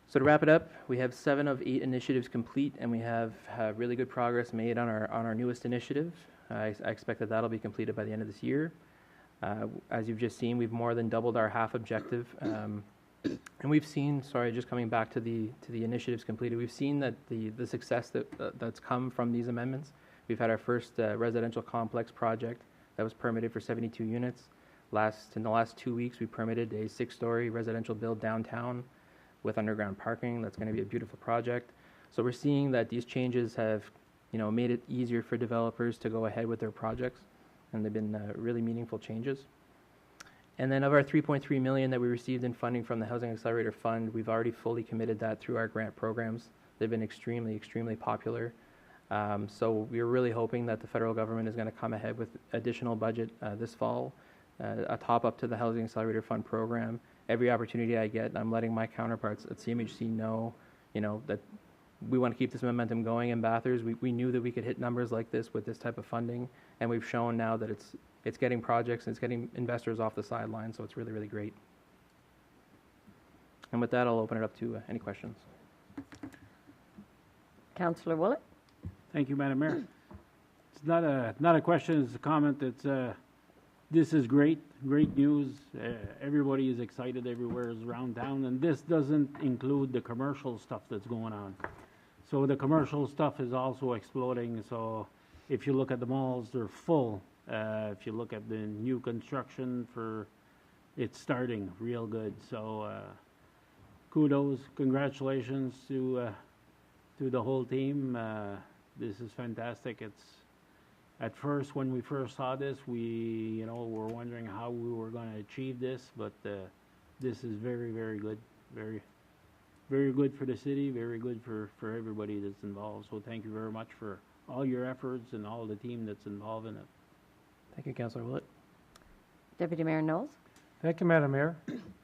So to wrap it up, we have 7 of 8 initiatives complete, and we have really good progress made on our newest initiative. I expect that that'll be completed by the end of this year. As you've just seen, we've more than doubled our half objective. And we've seen, just coming back to the initiatives completed, we've seen that the success that's come from these amendments. We've had our first residential complex project that was permitted for 72 units. In the last 2 weeks, we permitted a 6-story residential build downtown with underground parking. That's going to be a beautiful project. So we're seeing that these changes have, made it easier for developers to go ahead with their projects, and they've been really meaningful changes. And then of our $3.3 million that we received in funding from the Housing Accelerator Fund, we've already fully committed that through our grant programs. They've been extremely, extremely popular. So we're really hoping that the federal government is going to come ahead with additional budget this fall, a top up to the Housing Accelerator Fund program. Every opportunity I get, I'm letting my counterparts at CMHC know, that we want to keep this momentum going in Bathurst. We knew that we could hit numbers like this with this type of funding, and we've shown now that it's getting projects and it's getting investors off the sidelines, so it's really, really great. And with that, I'll open it up to any questions. Councillor Willett? Thank you, Madam Mayor. It's not a question, it's a comment. This is great news. Everybody is excited everywhere around town, and this doesn't include the commercial stuff that's going on. So the commercial stuff is also exploding. So if you look at the malls, they're full. If you look at the new construction, it's starting real good. So kudos, congratulations to the whole team. This is fantastic. At first, when we first saw this, we were wondering how we were going to achieve this, but this is very, very good. Very, very good for the city, very good for everybody that's involved. So thank you very much for all your efforts and all the team that's involved in it. Thank you, Councillor Willett. Deputy Mayor Knowles? Thank you, Madam Mayor.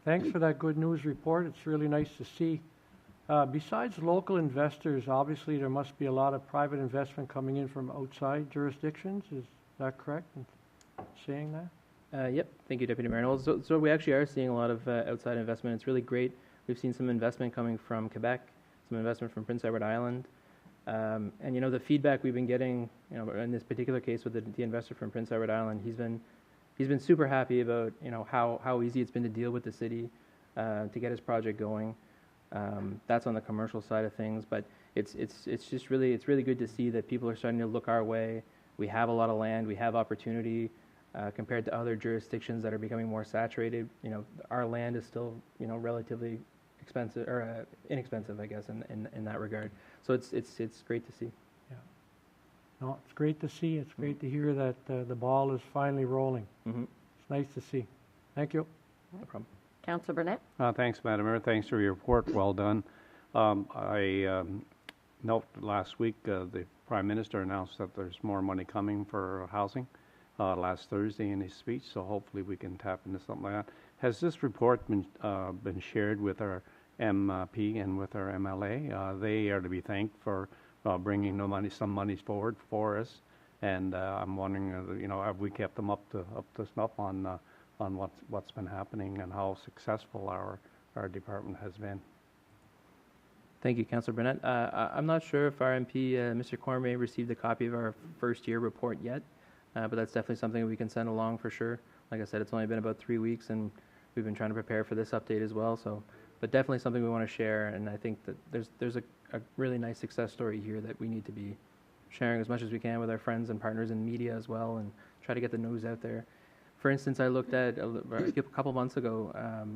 Thanks for that good news report. It's really nice to see Besides local investors, obviously there must be a lot of private investment coming in from outside jurisdictions. Is that correct in saying that? Yep. Thank you, Deputy Mayor. Well, so we actually are seeing a lot of outside investment. It's really great. We've seen some investment coming from Quebec, some investment from Prince Edward Island. And, the feedback we've been getting, in this particular case with the investor from Prince Edward Island, he's been super happy about, how easy it's been to deal with the city to get his project going. That's on the commercial side of things, but it's really good to see that people are starting to look our way. We have a lot of land, we have opportunity compared to other jurisdictions that are becoming more saturated. Our land is still relatively expensive or inexpensive, I guess, in that regard. So it's great to see. Yeah. No, it's great to see. It's great to hear that the ball is finally rolling. Mm-hmm. It's nice to see. Thank you. No problem. Councillor Burnett? Thanks, Madam Mayor. Thanks for your report. Well done. I note last week the Prime Minister announced that there's more money coming for housing last Thursday in his speech, so hopefully we can tap into something like that. Has this report been shared with our MP and with our MLA? They are to be thanked for bringing some monies forward for us, and I'm wondering, have we kept them up to snuff on what's been happening and how successful our department has been? Thank you, Councillor Burnett. I'm not sure if our MP, Mr. Cormier, received a copy of our first year report yet, but that's definitely something we can send along for sure. Like I said, it's only been about 3 weeks, and we've been trying to prepare for this update as well. But definitely something we want to share, and I think that there's a really nice success story here that we need to be sharing as much as we can with our friends and partners in media as well, and try to get the news out there. For instance, I looked at a couple months ago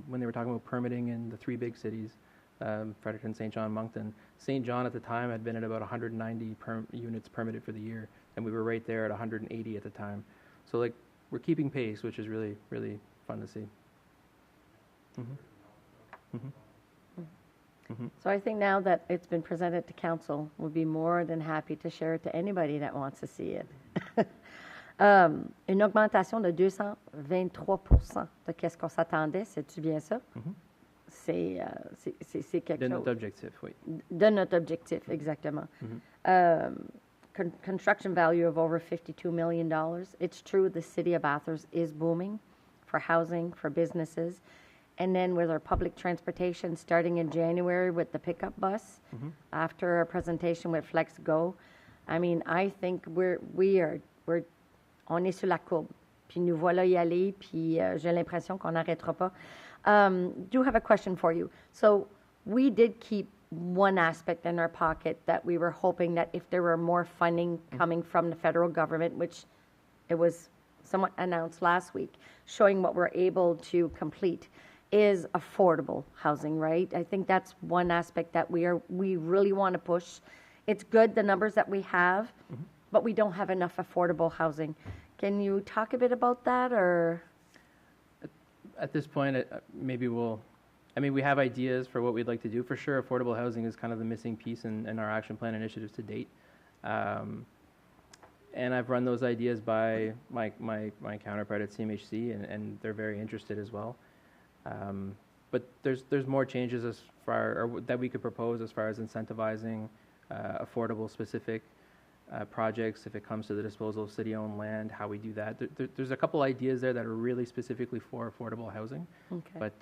when they were talking about permitting in the 3 big cities, Fredericton, St. John, Moncton. St. John at the time had been at about 190 units permitted for the year, and we were right there at 180 at the time. So we're keeping pace, which is really, really fun to see. Mm-hmm. Mm-hmm. Mm-hmm. So I think now that it's been presented to council, we'll be more than happy to share it to anybody that wants to see it. Une augmentation de 223% de qu'est-ce qu'on s'attendait, c'est-tu bien ça? Mm-hmm. C'est quelque chose. De notre objectif, oui. De notre objectif, exactement. Mm-hmm. Construction value of over $52 million. It's true the city of Bathurst is booming for housing, for businesses. And then with our public transportation starting in January with the pickup bus, after our presentation with Flex Go, I mean, I think on est sur la courbe. Puis nous voilà y aller, puis j'ai l'impression qu'on n'arrêtera pas. Do have a question for you. So we did keep one aspect in our pocket that we were hoping that if there were more funding coming from the federal government, which it was somewhat announced last week, showing what we're able to complete, is affordable housing, right? I think that's one aspect that we really want to push. It's good, the numbers that we have, but we don't have enough affordable housing. Can you talk a bit about that, or? At this point, maybe we have ideas for what we'd like to do. For sure, affordable housing is kind of the missing piece in our action plan initiatives to date. And I've run those ideas by my counterpart at CMHC, and they're very interested as well. But there's more changes that we could propose as far as incentivizing affordable specific projects if it comes to the disposal of city-owned land, how we do that. There's a couple ideas there that are really specifically for affordable housing, but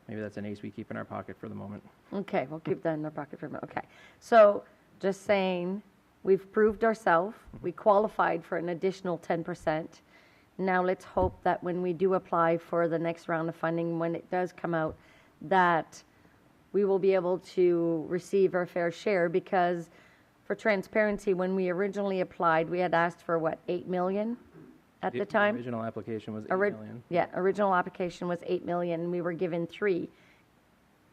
maybe that's an ace we keep in our pocket for the moment. Okay, we'll keep that in our pocket for a moment. Okay, so just saying, we've proved ourselves. We qualified for an additional 10%. Now let's hope that when we do apply for the next round of funding, when it does come out, that we will be able to receive our fair share, because for transparency, when we originally applied, we had asked for, what, $8 million at the time? The original application was $8 million. Yeah, original application was $8 million, and we were given 3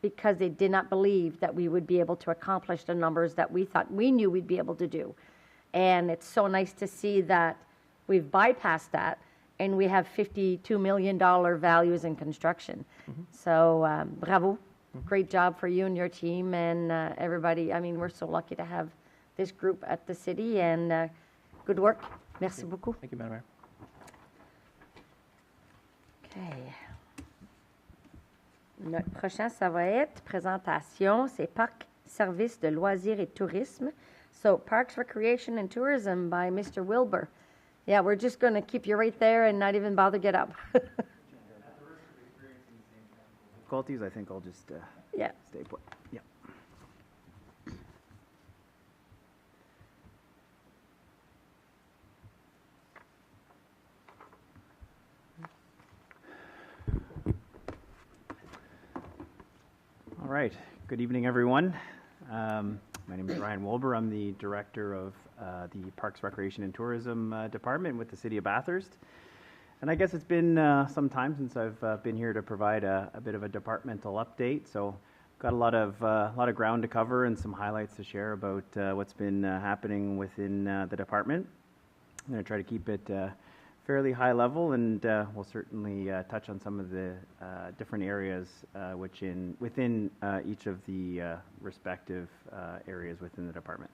because they did not believe that we would be able to accomplish the numbers that we knew we'd be able to do. And it's so nice to see that we've bypassed that, and we have $52 million values in construction. So bravo. Great job for you and your team and everybody. I mean, we're so lucky to have this group at the city, and good work. Merci beaucoup. Thank you, Madam Mayor. Okay. Notre prochain, ça va être présentation, c'est parc services de loisirs et tourisme. So Parks, Recreation, and Tourism by Mr. Wilbur. Yeah, we're just going to keep you right there and not even bother get up. Difficulties, I think I'll just Yeah. stay put. Yeah. All right. Good evening, everyone. My name is Ryan Wolber. I'm the director of the Parks, Recreation, and Tourism Department with the City of Bathurst. And I guess it's been some time since I've been here to provide a bit of a departmental update. So got a lot of ground to cover and some highlights to share about what's been happening within the department. I'm going to try to keep it fairly high level, and we'll certainly touch on some of the different areas within each of the respective areas within the department.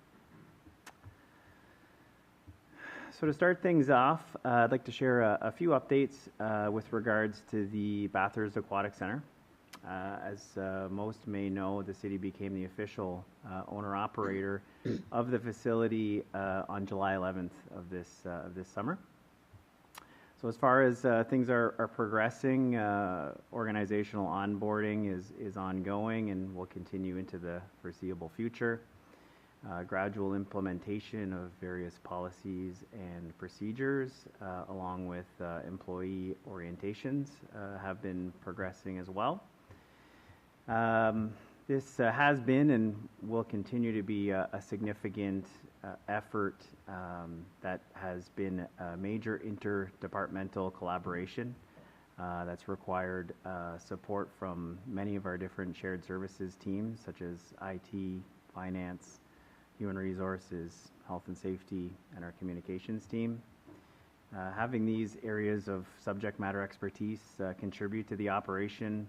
So to start things off, I'd like to share a few updates with regards to the Bathurst Aquatic Centre. As most may know, the city became the official owner-operator of the facility on July 11th of this summer. So as far as things are progressing, organizational onboarding is ongoing and will continue into the foreseeable future. Gradual implementation of various policies and procedures, along with employee orientations, have been progressing as well. This has been and will continue to be a significant effort that has been a major interdepartmental collaboration that's required support from many of our different shared services teams, such as IT, finance, human resources, health and safety, and our communications team. Having these areas of subject matter expertise contribute to the operation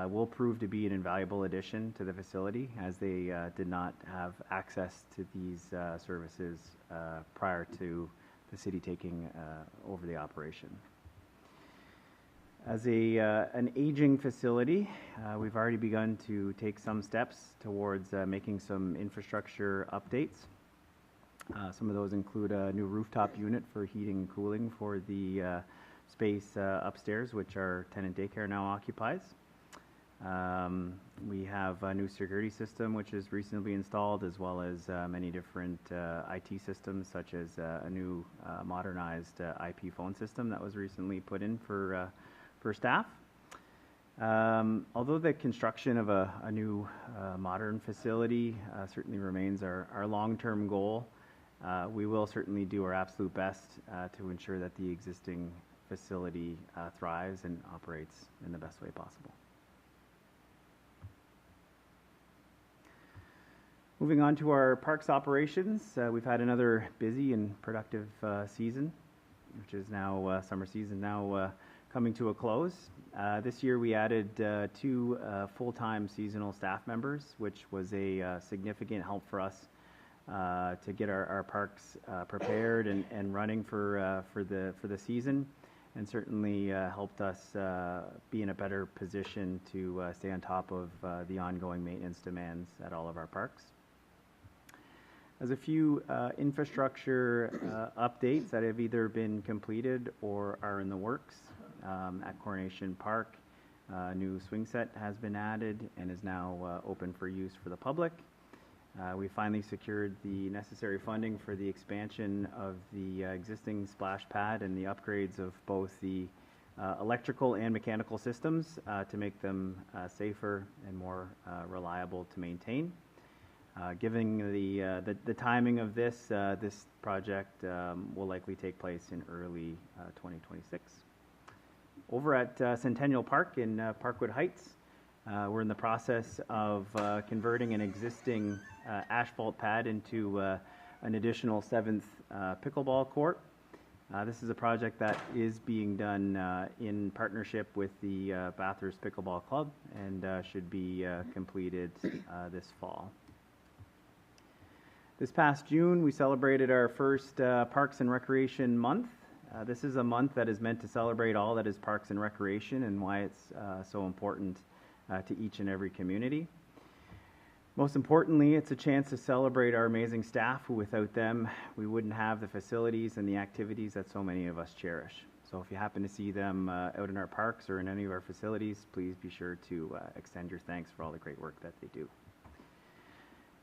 will prove to be an invaluable addition to the facility, as they did not have access to these services prior to the city taking over the operation. As an aging facility, we've already begun to take some steps towards making some infrastructure updates. Some of those include a new rooftop unit for heating and cooling for the space upstairs, which our tenant daycare now occupies. We have a new security system which is recently installed, as well as many different IT systems, such as a new modernized IP phone system that was recently put in for staff. Although the construction of a new modern facility certainly remains our long-term goal, we will certainly do our absolute best to ensure that the existing facility thrives and operates in the best way possible. Moving on to our parks operations, we've had another busy and productive season, which is now summer season now coming to a close. This year we added 2 full-time seasonal staff members, which was a significant help for us to get our parks prepared and running for the season, and certainly helped us be in a better position to stay on top of the ongoing maintenance demands at all of our parks. There's a few infrastructure updates that have either been completed or are in the works. At Coronation Park, a new swing set has been added and is now open for use for the public. We finally secured the necessary funding for the expansion of the existing splash pad and the upgrades of both the electrical and mechanical systems to make them safer and more reliable to maintain. Given the timing of this project will likely take place in early 2026. Over at Centennial Park in Parkwood Heights, we're in the process of converting an existing asphalt pad into an additional 7th pickleball court. This is a project that is being done in partnership with the Bathurst Pickleball Club and should be completed this fall. This past June, we celebrated our first Parks and Recreation Month. This is a month that is meant to celebrate all that is parks and recreation and why it's so important to each and every community. Most importantly, it's a chance to celebrate our amazing staff, who without them, we wouldn't have the facilities and the activities that so many of us cherish. So if you happen to see them out in our parks or in any of our facilities, please be sure to extend your thanks for all the great work that they do.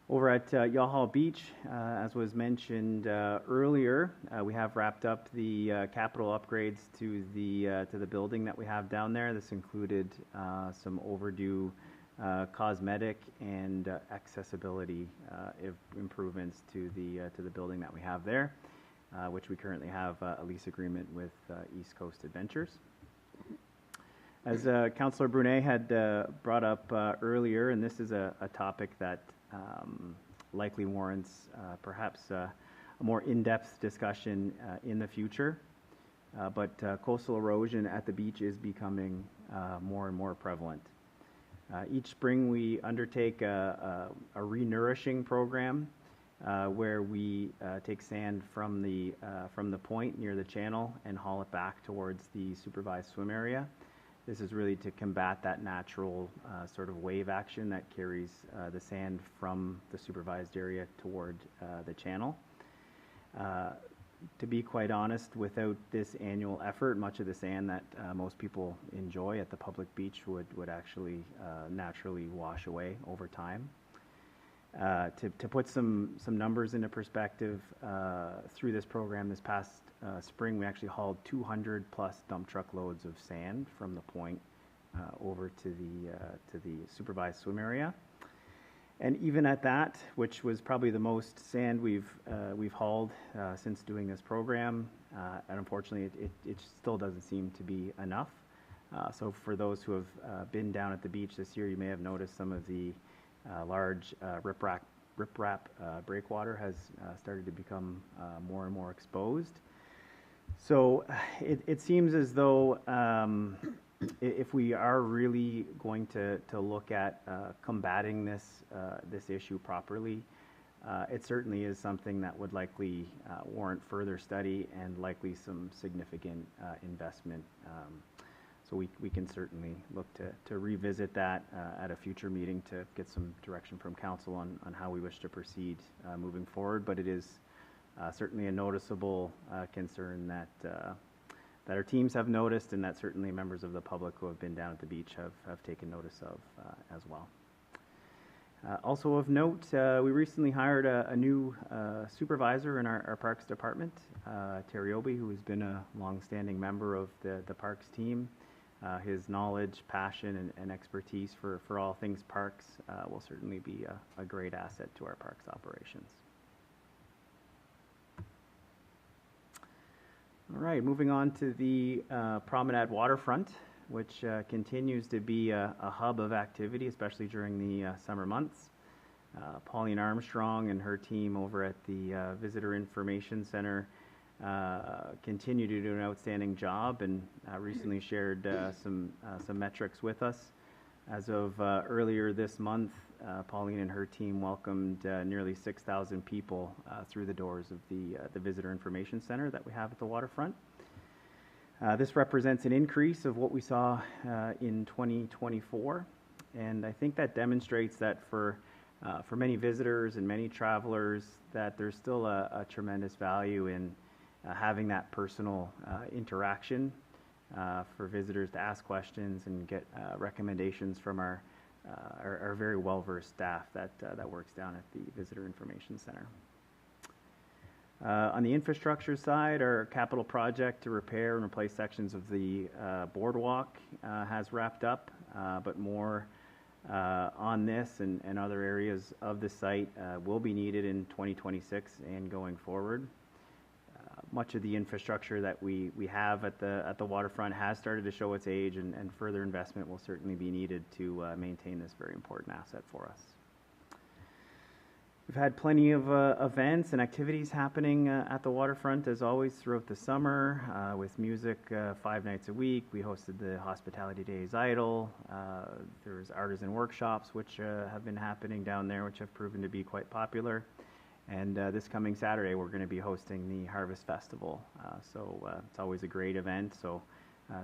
Over at Yawhall Beach, as was mentioned earlier, we have wrapped up the capital upgrades to the building that we have down there. This included some overdue cosmetic and accessibility improvements to the building that we have there, which we currently have a lease agreement with East Coast Adventures. As Councillor Brunet had brought up earlier, and this is a topic that likely warrants perhaps a more in-depth discussion in the future, but coastal erosion at the beach is becoming more and more prevalent. Each spring we undertake a re-nourishing program where we take sand from the point near the channel and haul it back towards the supervised swim area. This is really to combat that natural sort of wave action that carries the sand from the supervised area toward the channel. To be quite honest, without this annual effort, much of the sand that most people enjoy at the public beach would actually naturally wash away over time. To put some numbers into perspective, through this program this past spring, we actually hauled 200 plus dump truck loads of sand from the point over to the supervised swim area. And even at that, which was probably the most sand we've hauled since doing this program, and unfortunately it still doesn't seem to be enough. So for those who have been down at the beach this year, you may have noticed some of the large riprap breakwater has started to become more and more exposed. So it seems as though if we are really going to look at combating this issue properly, it certainly is something that would likely warrant further study and likely some significant investment. So we can certainly look to revisit that at a future meeting to get some direction from council on how we wish to proceed moving forward. But it is certainly a noticeable concern that our teams have noticed, and that certainly members of the public who have been down at the beach have taken notice of as well. Also of note, we recently hired a new supervisor in our Parks Department, Terry Obi, who has been a long-standing member of the Parks team. His knowledge, passion, and expertise for all things parks will certainly be a great asset to our parks operations. All right, moving on to the Promenade Waterfront, which continues to be a hub of activity, especially during the summer months. Pauline Armstrong and her team over at the Visitor Information Center continue to do an outstanding job, and recently shared some metrics with us. As of earlier this month, Pauline and her team welcomed nearly 6,000 people through the doors of the Visitor Information Center that we have at the waterfront. This represents an increase of what we saw in 2024, and I think that demonstrates that for many visitors and many travelers, that there's still a tremendous value in having that personal interaction for visitors to ask questions and get recommendations from our very well-versed staff that works down at the Visitor Information Center. On the infrastructure side, our capital project to repair and replace sections of the boardwalk has wrapped up, but more on this and other areas of the site will be needed in 2026 and going forward. Much of the infrastructure that we have at the waterfront has started to show its age, and further investment will certainly be needed to maintain this very important asset for us. We've had plenty of events and activities happening at the waterfront, as always, throughout the summer, with music 5 nights a week. We hosted the Hospitality Days Idol. There's artisan workshops, which have been happening down there, which have proven to be quite popular. And this coming Saturday, we're going to be hosting the Harvest Festival. So it's always a great event, so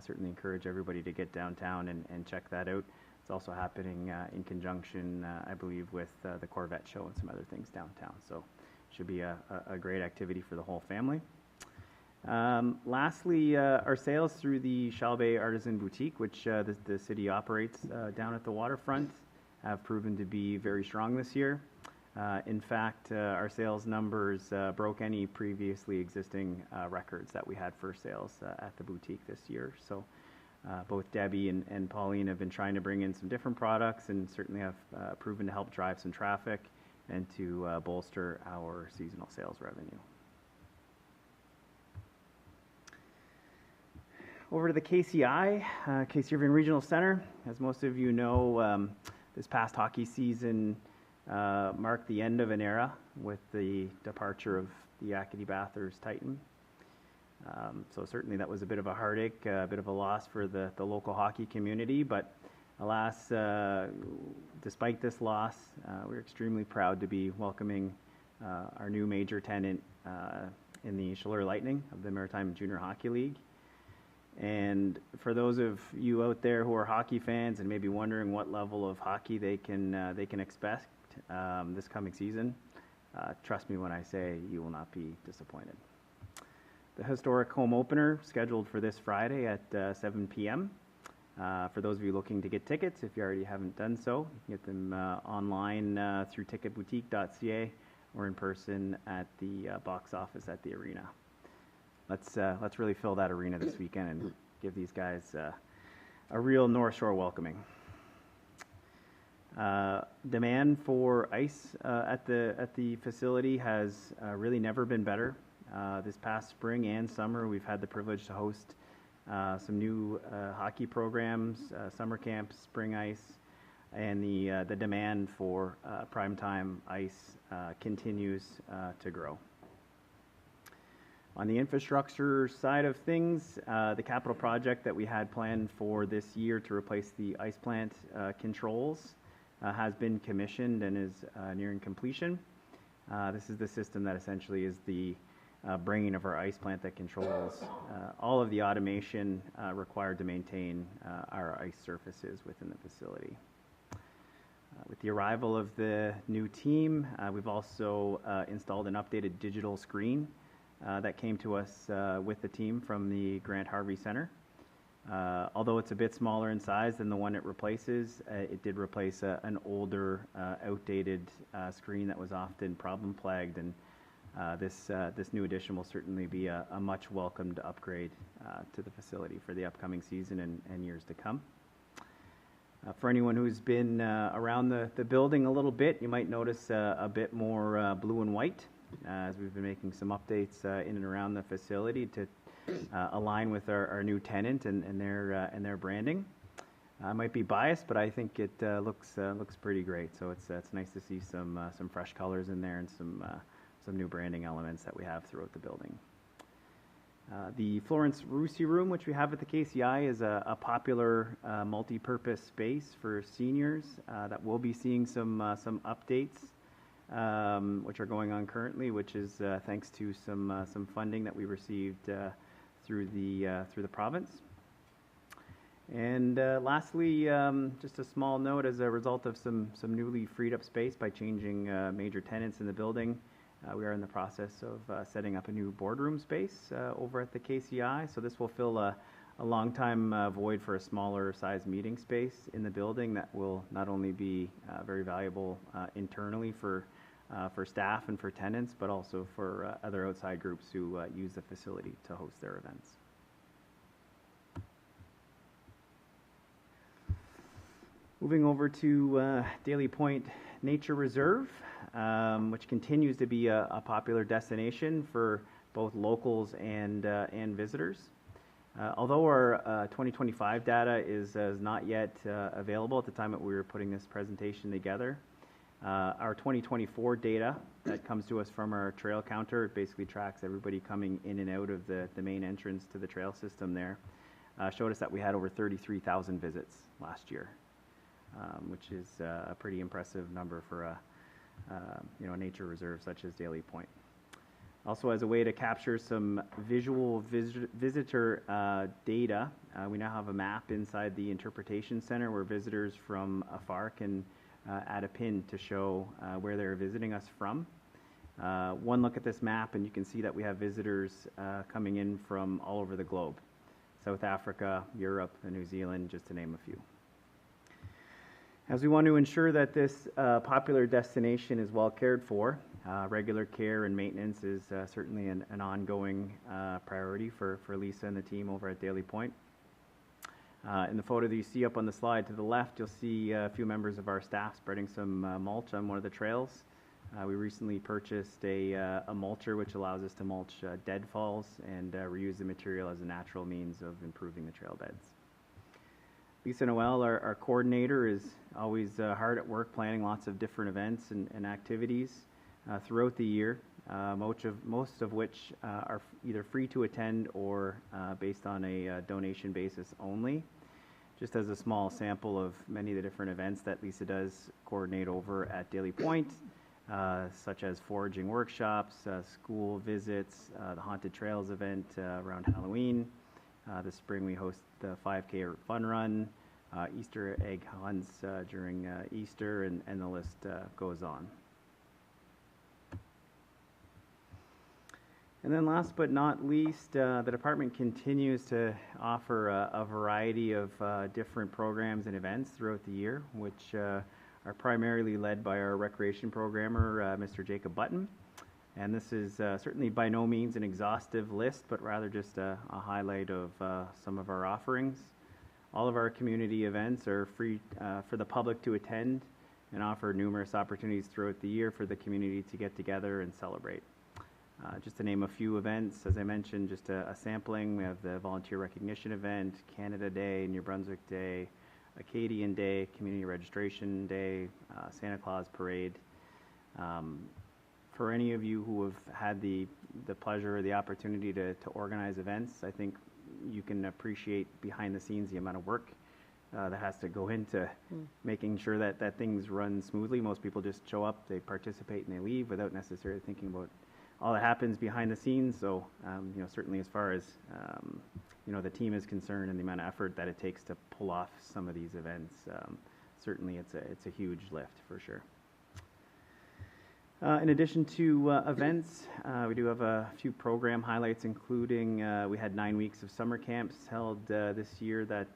certainly encourage everybody to get downtown and check that out. It's also happening in conjunction, I believe, with the Corvette show and some other things downtown. So should be a great activity for the whole family. Lastly, our sales through the Chalbay Artisan Boutique, which the city operates down at the waterfront, have proven to be very strong this year. In fact, our sales numbers broke any previously existing records that we had for sales at the boutique this year. So both Debbie and Pauline have been trying to bring in some different products and certainly have proven to help drive some traffic and to bolster our seasonal sales revenue. Over to the KCI, KC Irving Regional Center. As most of you know, this past hockey season marked the end of an era with the departure of the Acadie Bathurst Titan. So certainly that was a bit of a heartache, a bit of a loss for the local hockey community, but alas, despite this loss, we're extremely proud to be welcoming our new major tenant in the Chaleur Lightning of the Maritime Junior Hockey League. And for those of you out there who are hockey fans and maybe wondering what level of hockey they can expect this coming season, trust me when I say you will not be disappointed. The historic home opener scheduled for this Friday at 7 p.m. For those of you looking to get tickets, if you already haven't done so, you can get them online through ticketboutique.ca or in person at the box office at the arena. Let's really fill that arena this weekend and give these guys a real North Shore welcoming. Demand for ice at the facility has really never been better. This past spring and summer, we've had the privilege to host some new hockey programs, summer camps, spring ice, and the demand for primetime ice continues to grow. On the infrastructure side of things, the capital project that we had planned for this year to replace the ice plant controls has been commissioned and is nearing completion. This is the system that essentially is the brain of our ice plant that controls all of the automation required to maintain our ice surfaces within the facility. With the arrival of the new team, we've also installed an updated digital screen that came to us with the team from the Grant Harvey Center. Although it's a bit smaller in size than the one it replaces, it did replace an older, outdated screen that was often problem-plagued, and this new addition will certainly be a much welcomed upgrade to the facility for the upcoming season and years to come. For anyone who's been around the building a little bit, you might notice a bit more blue and white as we've been making some updates in and around the facility to align with our new tenant and their branding. I might be biased, but I think it looks pretty great. So it's nice to see some fresh colors in there and some new branding elements that we have throughout the building. The Florence Russi Room, which we have at the KCI, is a popular multi-purpose space for seniors that will be seeing some updates, which are going on currently, which is thanks to some funding that we received through the province. And lastly, just a small note, as a result of some newly freed up space by changing major tenants in the building, we are in the process of setting up a new boardroom space over at the KCI. So this will fill a long time void for a smaller size meeting space in the building that will not only be very valuable internally for staff and for tenants, but also for other outside groups who use the facility to host their events. Moving over to Daly Point Nature Reserve, which continues to be a popular destination for both locals and visitors. Although our 2025 data is not yet available at the time that we were putting this presentation together, our 2024 data that comes to us from our trail counter, it basically tracks everybody coming in and out of the main entrance to the trail system there, showed us that we had over 33,000 visits last year, which is a pretty impressive number for a nature reserve such as Daly Point. Also, as a way to capture some visual visitor data, we now have a map inside the Interpretation Center where visitors from afar can add a pin to show where they're visiting us from. One look at this map and you can see that we have visitors coming in from all over the globe. South Africa, Europe, and New Zealand, just to name a few. As we want to ensure that this popular destination is well cared for, regular care and maintenance is certainly an ongoing priority for Lisa and the team over at Daly Point. In the photo that you see up on the slide to the left, you'll see a few members of our staff spreading some mulch on one of the trails. We recently purchased a mulcher which allows us to mulch deadfalls and reuse the material as a natural means of improving the trail beds. Lisa Noel, our coordinator, is always hard at work planning lots of different events and activities throughout the year, most of which are either free to attend or based on a donation basis only. Just as a small sample of many of the different events that Lisa does coordinate over at Daly Point, such as foraging workshops, school visits, the Haunted Trails event around Halloween. This spring we host the 5K Fun Run, Easter egg hunts during Easter, and the list goes on. And then last but not least, the department continues to offer a variety of different programs and events throughout the year, which are primarily led by our recreation programmer, Mr. Jacob Button. And this is certainly by no means an exhaustive list, but rather just a highlight of some of our offerings. All of our community events are free for the public to attend and offer numerous opportunities throughout the year for the community to get together and celebrate. Just to name a few events, as I mentioned, just a sampling. We have the Volunteer Recognition Event, Canada Day, New Brunswick Day, Acadian Day, Community Registration Day, Santa Claus Parade. For any of you who have had the pleasure or the opportunity to organize events, I think you can appreciate behind the scenes the amount of work that has to go into making sure that things run smoothly. Most people just show up, they participate, and they leave without necessarily thinking about all that happens behind the scenes. So, certainly as far as, the team is concerned and the amount of effort that it takes to pull off some of these events, certainly it's a huge lift for sure. In addition to events, we do have a few program highlights, including we had 9 weeks of summer camps held this year that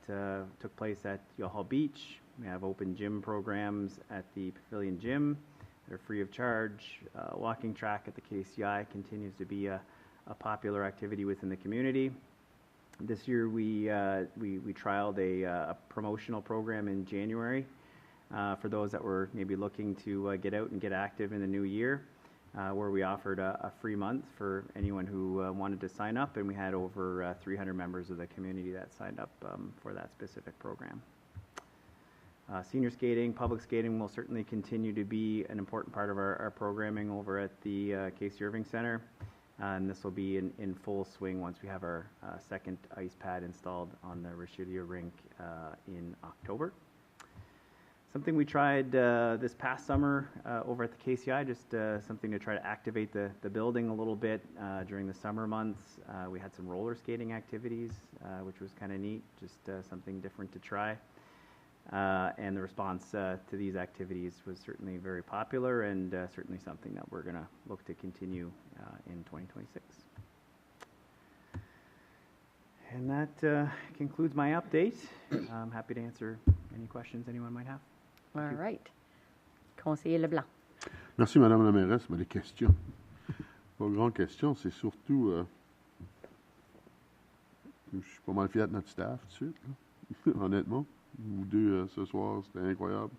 took place at Yohal Beach. We have open gym programs at the Pavilion Gym. They're free of charge. Walking track at the KCI continues to be a popular activity within the community. This year we trialed a promotional program in January for those that were maybe looking to get out and get active in the new year, where we offered a free month for anyone who wanted to sign up, and we had over 300 members of the community that signed up for that specific program. Senior skating, public skating will certainly continue to be an important part of our programming over at the Casey Irving Center. And this will be in full swing once we have our second ice pad installed on the Richelieu rink in October. Something we tried this past summer over at the KCI, just something to try to activate the building a little bit during the summer months. We had some roller skating activities, which was kind of neat, just something different to try. And the response to these activities was certainly very popular, and certainly something that we're going to look to continue in 2026. And that concludes my update. I'm happy to answer any questions anyone might have. All right. Conseiller Leblanc. Merci, Madame la mairesse. Les questions. Pas grande question, c'est surtout... je suis pas mal fier de notre staff, tout de suite, là. Honnêtement. Vous deux ce soir, c'était incroyable.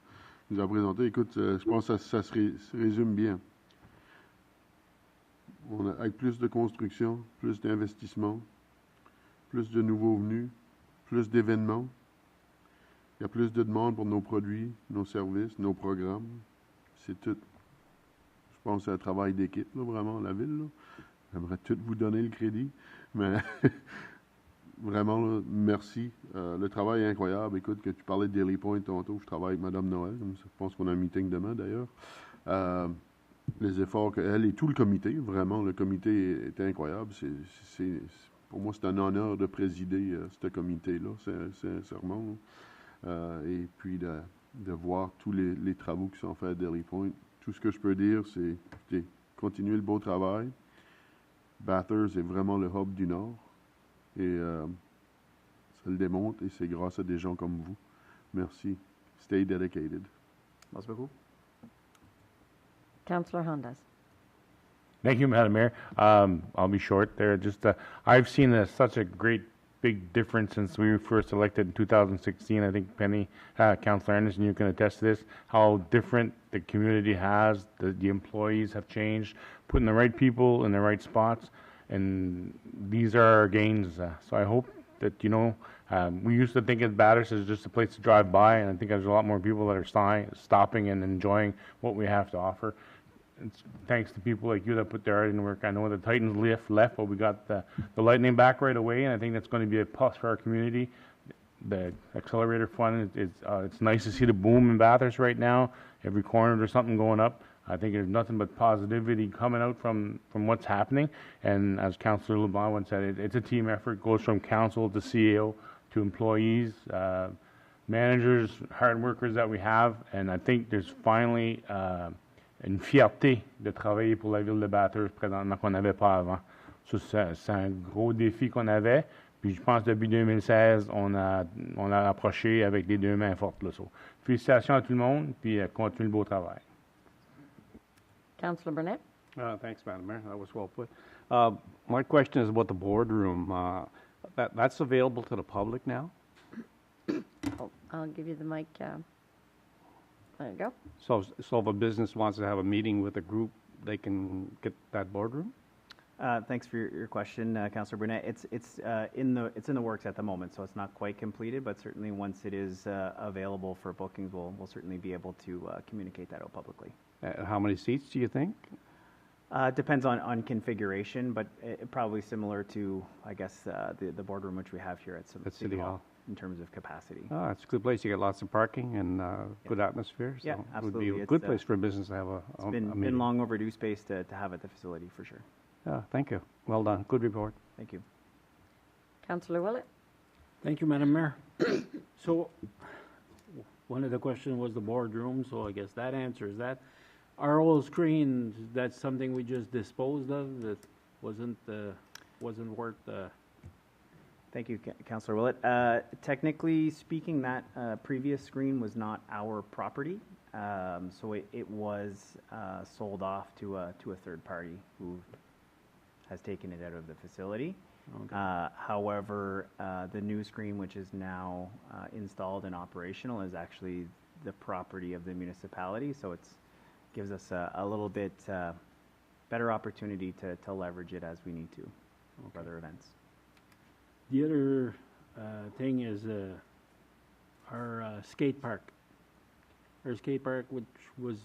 Vous avez présenté. Écoute, je pense que ça se résume bien. Avec plus de construction, plus d'investissement, plus de nouveaux venus, plus d'événements, il y a plus de demandes pour nos produits, nos services, nos programmes. C'est tout. Je pense que c'est un travail d'équipe, là, vraiment, la ville. Là. J'aimerais tout vous donner le crédit, mais vraiment, là, merci. Le travail est incroyable. Écoute, que tu parlais de Daly Point tantôt, je travaille avec Mme Noël. Je pense qu'on a un meeting demain, d'ailleurs. les efforts qu'elle et tout le comité, vraiment, le comité est incroyable. Pour moi, c'est un honneur de présider ce comité-là, sincèrement. Et puis de voir tous les travaux qui sont faits à Daily Point. Tout ce que je peux dire, c'est écoutez, continuez le beau travail. Bathurst est vraiment le hub du Nord. Et ça le démontre, et c'est grâce à des gens comme vous. Merci. Stay dedicated. Merci beaucoup. Councillor Hondas. Thank you, Madam Mayor. I'll be short there. Just, I've seen such a great big difference since we were first elected in 2016. I think Penny, Councillor Anderson, you can attest to this, how different the community has, the employees have changed, putting the right people in the right spots, and these are our gains. So I hope that, we used to think of Bathurst as just a place to drive by, and I think there's a lot more people that are stopping and enjoying what we have to offer. It's thanks to people like you that put their art in work. I know the Titans left, but we got the Lightning back right away, and I think that's going to be a plus for our community. The Accelerator Fund, it's nice to see the boom in Bathurst right now. Every corner there's something going up. I think there's nothing but positivity coming out from what's happening. And as Councillor LeBlanc once said, it's a team effort. It goes from council to CEO to employees, managers, hard workers that we have. And I think there's finally une fierté de travailler pour la ville de Bathurst présentement qu'on n'avait pas avant. Ça, c'est un gros défi qu'on avait. Puis je pense que depuis 2016, on a approché avec les deux mains fortes. Là, félicitations à tout le monde, puis continuez le beau travail. Councillor Burnett. Thanks, Madam Mayor. That was well put. My question is about the boardroom. That's available to the public now? Oh, I'll give you the mic. There you go. So if a business wants to have a meeting with a group, they can get that boardroom? Thanks for your question, Councillor Burnett. It's in the works at the moment, so it's not quite completed, but certainly once it is available for bookings, we'll certainly be able to communicate that out publicly. How many seats do you think? Depends on configuration, but probably similar to, I guess, the boardroom which we have here at City Hall in terms of capacity. Oh, it's a good place. You get lots of parking and good atmosphere. So yeah, absolutely. It would be a good place for a business to have a meeting. It's been long overdue space to have at the facility for sure. Thank you. Well done. Good report. Thank you. Councillor Willett. Thank you, Madam Mayor. So, one of the questions was the boardroom, so I guess that answers that. Our old screens, that's something we just disposed of that wasn't worth. Thank you, Councillor Willett. Technically speaking, that previous screen was not our property, so it was sold off to a third party who has taken it out of the facility. Okay. However, the new screen, which is now installed and operational, is actually the property of the municipality, so it gives us a little bit better opportunity to leverage it as we need to for other events. The other thing is our skate park. Our skate park, which was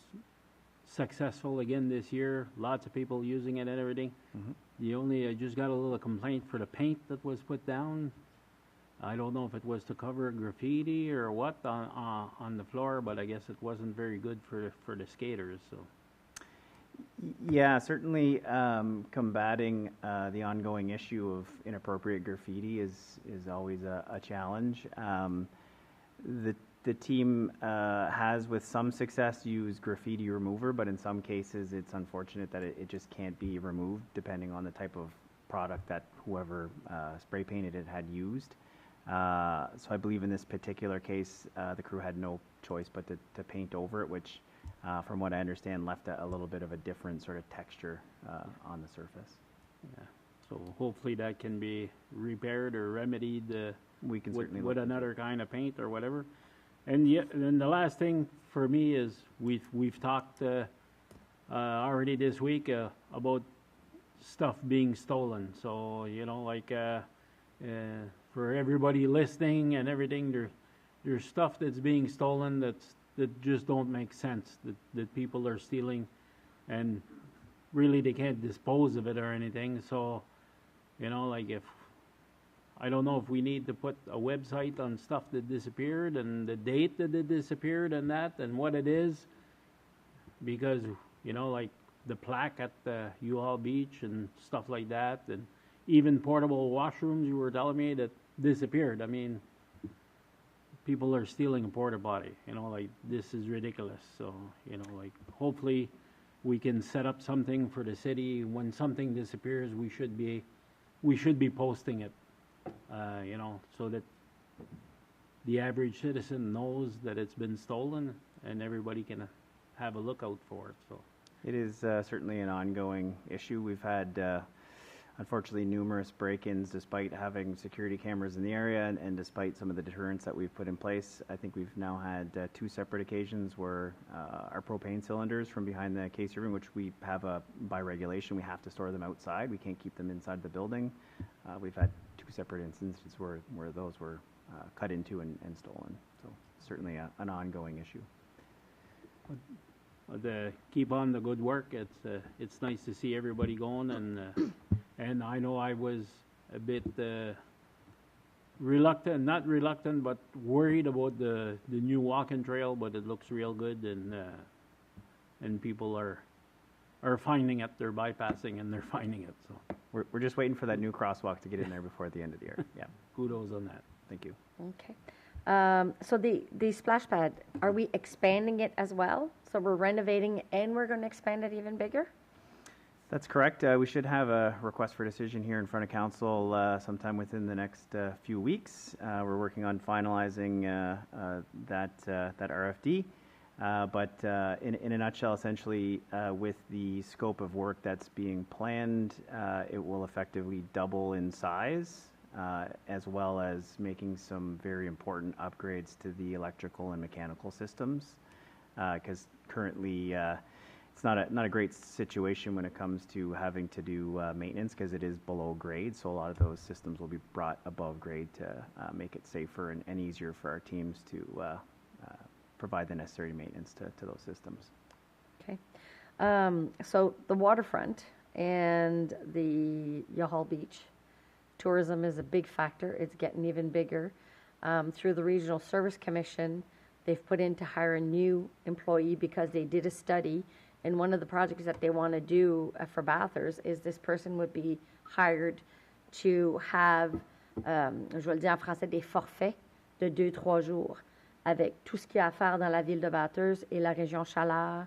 successful again this year, lots of people using it and everything. Mm-hmm. I just got a little complaint for the paint that was put down. I don't know if it was to cover graffiti or what on the floor, but I guess it wasn't very good for the skaters. So. Yeah, certainly combating the ongoing issue of inappropriate graffiti is always a challenge. The team has, with some success, used graffiti remover, but in some cases it's unfortunate that it just can't be removed depending on the type of product that whoever spray painted it had used. So I believe in this particular case, the crew had no choice but to paint over it, which from what I understand left a little bit of a different sort of texture on the surface. Yeah. So hopefully that can be repaired or remedied we can certainly with another kind of paint or whatever. And then the last thing for me is we've talked already this week about stuff being stolen. So for everybody listening and everything, there's stuff that's being stolen that just don't make sense, that people are stealing, and really they can't dispose of it or anything. So, if I don't know if we need to put a website on stuff that disappeared and the date that it disappeared and what it is, because the plaque at the U-Haul Beach and stuff like that, and even portable washrooms, you were telling me, that disappeared. I mean, people are stealing a porta potty, like, this is ridiculous. So, like, hopefully we can set up something for the city. When something disappears, we should be posting it, so that the average citizen knows that it's been stolen and everybody can have a lookout for it. So It is certainly an ongoing issue. We've had, unfortunately, numerous break-ins despite having security cameras in the area and despite some of the deterrents that we've put in place. I think we've now had 2 separate occasions where our propane cylinders from behind the case room, which we have by regulation, we have to store them outside. We can't keep them inside the building. We've had 2 separate instances where those were cut into and stolen. So certainly an ongoing issue. keep on the good work. It's nice to see everybody going, and I know I was a bit not reluctant, but worried about the new walking trail, but it looks real good, and people are finding it. They're bypassing and they're finding it. So we're just waiting for that new crosswalk to get in there before the end of the year. Yeah, kudos on that. Thank you. Okay. So the splash pad, are we expanding it as well? So we're renovating and we're going to expand it even bigger? That's correct. We should have a request for decision here in front of council sometime within the next few weeks. We're working on finalizing that RFD. But in a nutshell, essentially, with the scope of work that's being planned, it will effectively double in size, as well as making some very important upgrades to the electrical and mechanical systems, because currently it's not a great situation when it comes to having to do maintenance, because it is below grade. So a lot of those systems will be brought above grade to make it safer and easier for our teams to provide the necessary maintenance to those systems. Okay. So the waterfront and the U-Haul Beach, tourism is a big factor. It's getting even bigger. Through the Regional Service Commission, they've put in to hire a new employee because they did a study, and one of the projects that they want to do for Bathurst is this person would be hired to have, je vais le dire en français, des forfaits de 2-3 jours avec tout ce qu'il y a à faire dans la ville de Bathurst et la région Chaleur,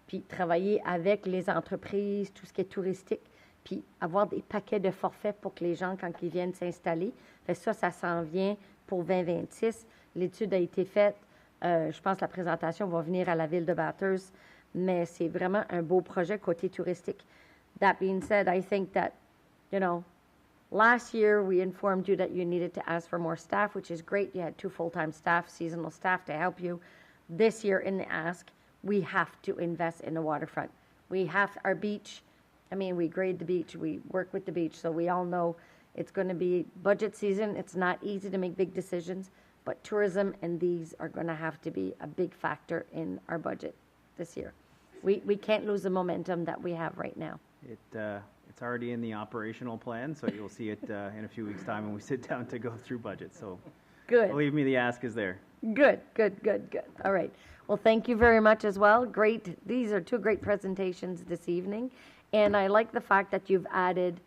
puis travailler avec les entreprises, tout ce qui est touristique, puis avoir des paquets de forfaits pour que les gens, quand ils viennent s'installer, fait ça s'en vient pour 2026. L'étude a été faite. Je pense que la présentation va venir à la ville de Bathurst, mais c'est vraiment un beau projet côté touristique. That being said, I think that, last year we informed you that you needed to ask for more staff, which is great. You had 2 full-time staff, seasonal staff to help you. This year in the ask, we have to invest in the waterfront. We have our beach. We grade the beach. We work with the beach. So we all know it's going to be budget season. It's not easy to make big decisions, but tourism and these are going to have to be a big factor in our budget this year. We can't lose the momentum that we have right now. It's already in the operational plan, so you'll see it in a few weeks' time when we sit down to go through budget. So good. Believe me, the ask is there. Good. All right. Well, thank you very much as well. Great. These are 2 great presentations this evening. And I like the fact that you've added,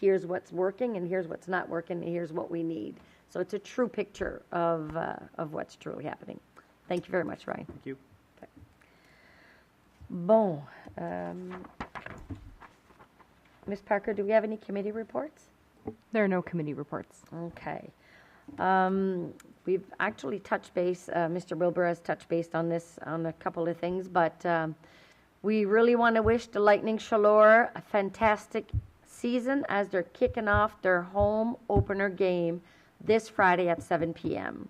here's what's working and here's what's not working and here's what we need. So it's a true picture of what's truly happening. Thank you very much, Ryan. Thank you. Okay. Bon. Ms. Parker, do we have any committee reports? There are no committee reports. Okay. We've actually touched base, Mr. Wilbur has touched base on this, on a couple of things, but we really want to wish the Lightning Chaleur a fantastic season as they're kicking off their home opener game this Friday at 7 p.m.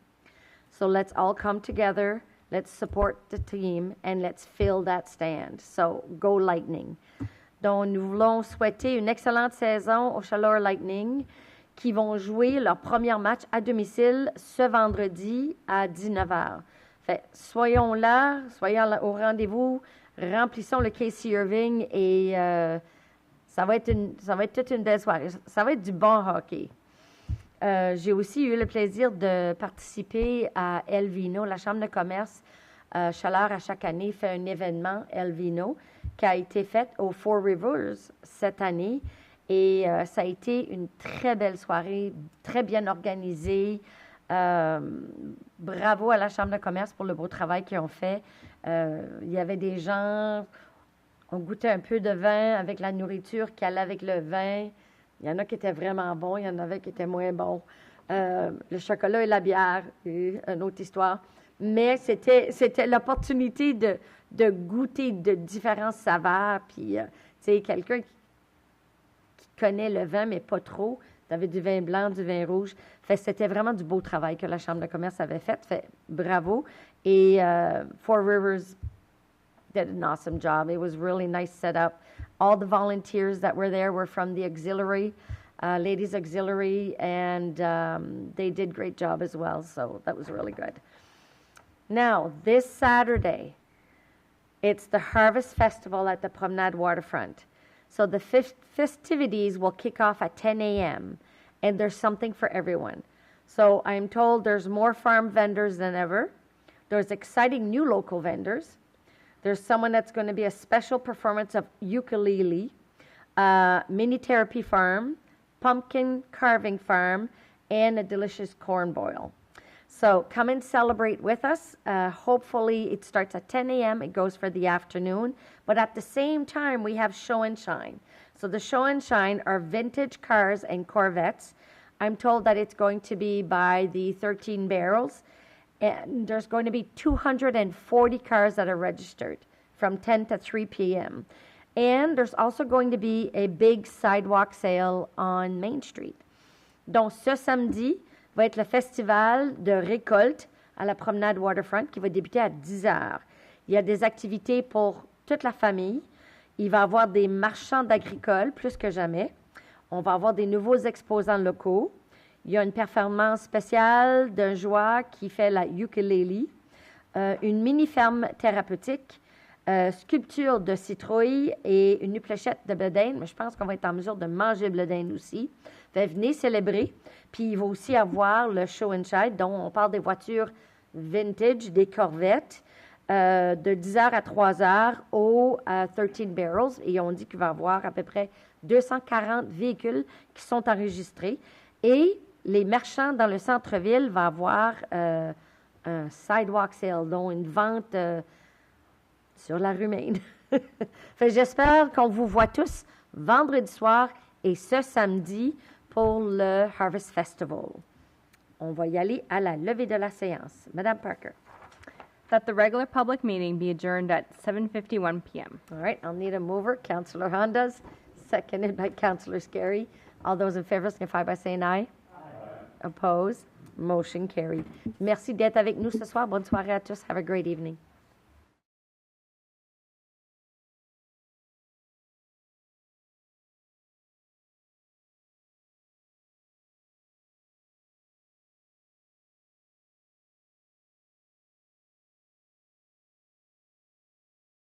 So let's all come together, let's support the team, and let's fill that stand. So go Lightning. Donc, nous voulons souhaiter une excellente saison au Chaleur Lightning qui vont jouer leur premier match à domicile ce vendredi à 19h. Fait, soyons là, soyons au rendez-vous, remplissons le Casey Irving et ça va être toute une belle soirée. Ça va être du bon hockey. J'ai aussi eu le plaisir de participer à El Vino. La Chambre de commerce Chaleur, à chaque année, fait un événement El Vino. qui a été faite au Four Rivers cette année. Et ça a été une très belle soirée, très bien organisée. Bravo à la Chambre de commerce pour le beau travail qu'ils ont fait. Il y avait des gens, on goûtait un peu de vin avec la nourriture qui allait avec le vin. Il y en a qui étaient vraiment bons, il y en avait qui étaient moins bons. Le chocolat et la bière, une autre histoire. Mais c'était l'opportunité de goûter de différentes saveurs. Puis, tu sais, quelqu'un qui connaît le vin, mais pas trop. Tu avais du vin blanc, du vin rouge. Fait c'était vraiment du beau travail que la Chambre de commerce avait fait. Fait bravo. Et Four Rivers did an awesome job. It was really nice setup. All the volunteers that were there were from the auxiliary, ladies auxiliary, and they did great job as well. So that was really good. Now, this Saturday, it's the Harvest Festival at the Promenade Waterfront. So the festivities will kick off at 10 a.m., and there's something for everyone. So I'm told there's more farm vendors than ever. There's exciting new local vendors. There's someone that's going to be a special performance of ukulele, mini therapy farm, pumpkin carving farm, and a delicious corn boil. So come and celebrate with us. Hopefully it starts at 10 a.m. It goes for the afternoon. But at the same time, we have Show and Shine. So the Show and Shine are vintage cars and Corvettes. I'm told that it's going to be by the 13 Barrels. And there's going to be 240 cars that are registered from 10 to 3 p.m. And there's also going to be a big sidewalk sale on Main Street. Donc, ce samedi va être le festival de récolte à la promenade Waterfront qui va débuter à 10 heures. Il y a des activités pour toute la famille. Il va y avoir des marchands d'agricoles, plus que jamais. On va avoir des nouveaux exposants locaux. Il y a une performance spéciale d'un joueur qui fait la ukulele, une mini-ferme thérapeutique, sculpture de citrouille et une fléchette de blé d'Inde, mais je pense qu'on va être en mesure de manger le blé d'Inde aussi. Venez célébrer. Puis il va aussi avoir le Show and Shine, dont on parle des voitures vintage, des Corvettes, de 10h à 3h au 13 Barrels. Et on dit qu'il va y avoir à peu près 240 véhicules qui sont enregistrés. Et les marchands dans le centre-ville vont avoir un sidewalk sale, donc une vente sur la rue Main. J'espère qu'on vous voit tous vendredi soir et ce samedi pour le Harvest Festival. On va y aller à la levée de la séance. Madame Parker. That the regular public meeting be adjourned at 7:51 p.m. All right, I'll need a mover. Councillor Hondas, seconded by Councillor Scary. All those in favor signify by saying aye. Aye. Opposed? Motion carried. Merci d'être avec nous ce soir. Bonne soirée à tous. Have a great evening.